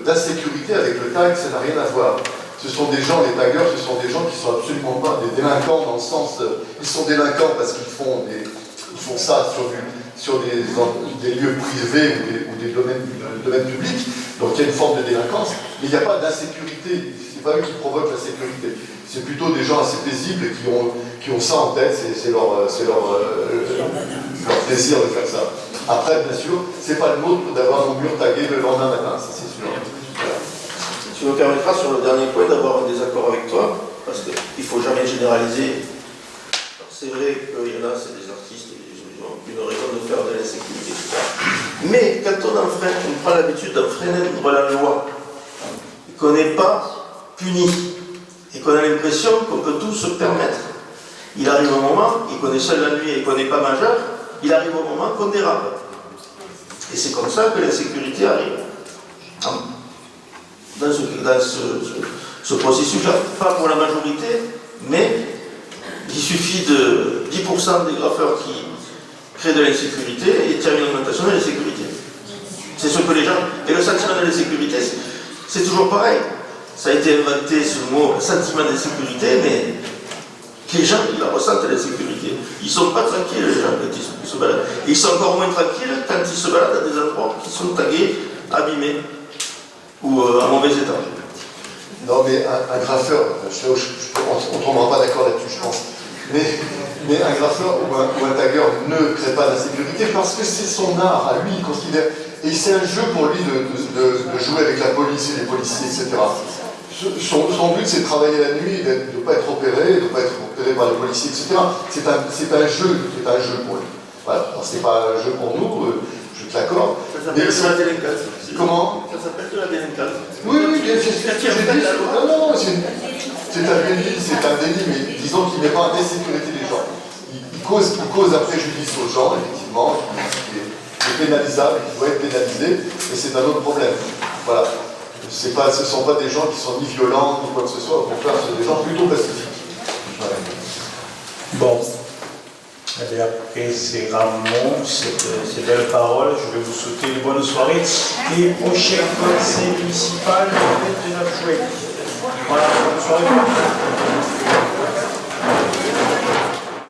d'insécurité avec le tag, ça n'a rien à voir. Ce sont des gens, les taggers, ce sont des gens qui sont absolument pas des délinquants dans le sens, ils sont délinquants parce qu'ils font ça sur des lieux privés ou des domaines publics, donc il y a une forme de délinquance, mais il n'y a pas d'insécurité, c'est pas eux qui provoquent la sécurité, c'est plutôt des gens assez paisibles qui ont ça en tête, c'est leur désir de faire ça. Après, bien sûr, c'est pas le nôtre d'avoir nos murs tagués le lendemain matin, ça c'est sûr. Voilà. Tu me permettras sur le dernier point d'avoir un désaccord avec toi, parce qu'il ne faut jamais généraliser. C'est vrai qu'il y en a, c'est des artistes, ils ont une raison de faire de l'insécurité, etc. Mais quand on prend l'habitude d'enfreindre la loi, et qu'on n'est pas puni, et qu'on a l'impression qu'on peut tout se permettre, il arrive un moment, et qu'on est seul la nuit et qu'on n'est pas majeur, il arrive au moment qu'on dérape. Et c'est comme ça que l'insécurité arrive. Dans ce processus-là, pas pour la majorité, mais il suffit de 10% des graffeurs qui créent de l'insécurité et tiennent une augmentation de l'insécurité. C'est ce que les gens... Et le sentiment de l'insécurité, c'est toujours pareil. Ça a été inventé ce mot sentiment d'insécurité, mais les gens, ils la ressentent l'insécurité. Ils ne sont pas tranquilles, les gens, quand ils se baladent. Et ils sont encore moins tranquilles quand ils se baladent dans des endroits qui sont tagués, abîmés ou en mauvais état. Non, mais un graffeur, on ne tombera pas d'accord là-dessus, je pense. Mais un graffeur ou un tagger ne crée pas d'insécurité parce que c'est son art, à lui, il considère. Et c'est un jeu pour lui de jouer avec la police et les policiers, etc. Son but, c'est de travailler la nuit, de ne pas être opéré, par les policiers, etc. C'est un jeu pour lui. Voilà. Alors, c'est pas un jeu pour nous, je te l'accorde. Ça s'appelle de la délinquance. Comment? Ça s'appelle de la délinquance. Oui, c'est ce que j'ai dit. Non, c'est un délit, mais disons qu'il ne met pas en insécurité les gens. Il cause un préjudice aux gens, effectivement, qui est pénalisable, qui doit être pénalisé, et c'est un autre problème. Voilà. Ce ne sont pas des gens qui sont ni violents, ni quoi que ce soit, au contraire, c'est des gens plutôt pacifiques. Voilà. Bon. Et après ces rameaux, ces belles paroles, je vais vous souhaiter une bonne soirée et prochain conseil municipal le 29 juin. Voilà, bonne soirée.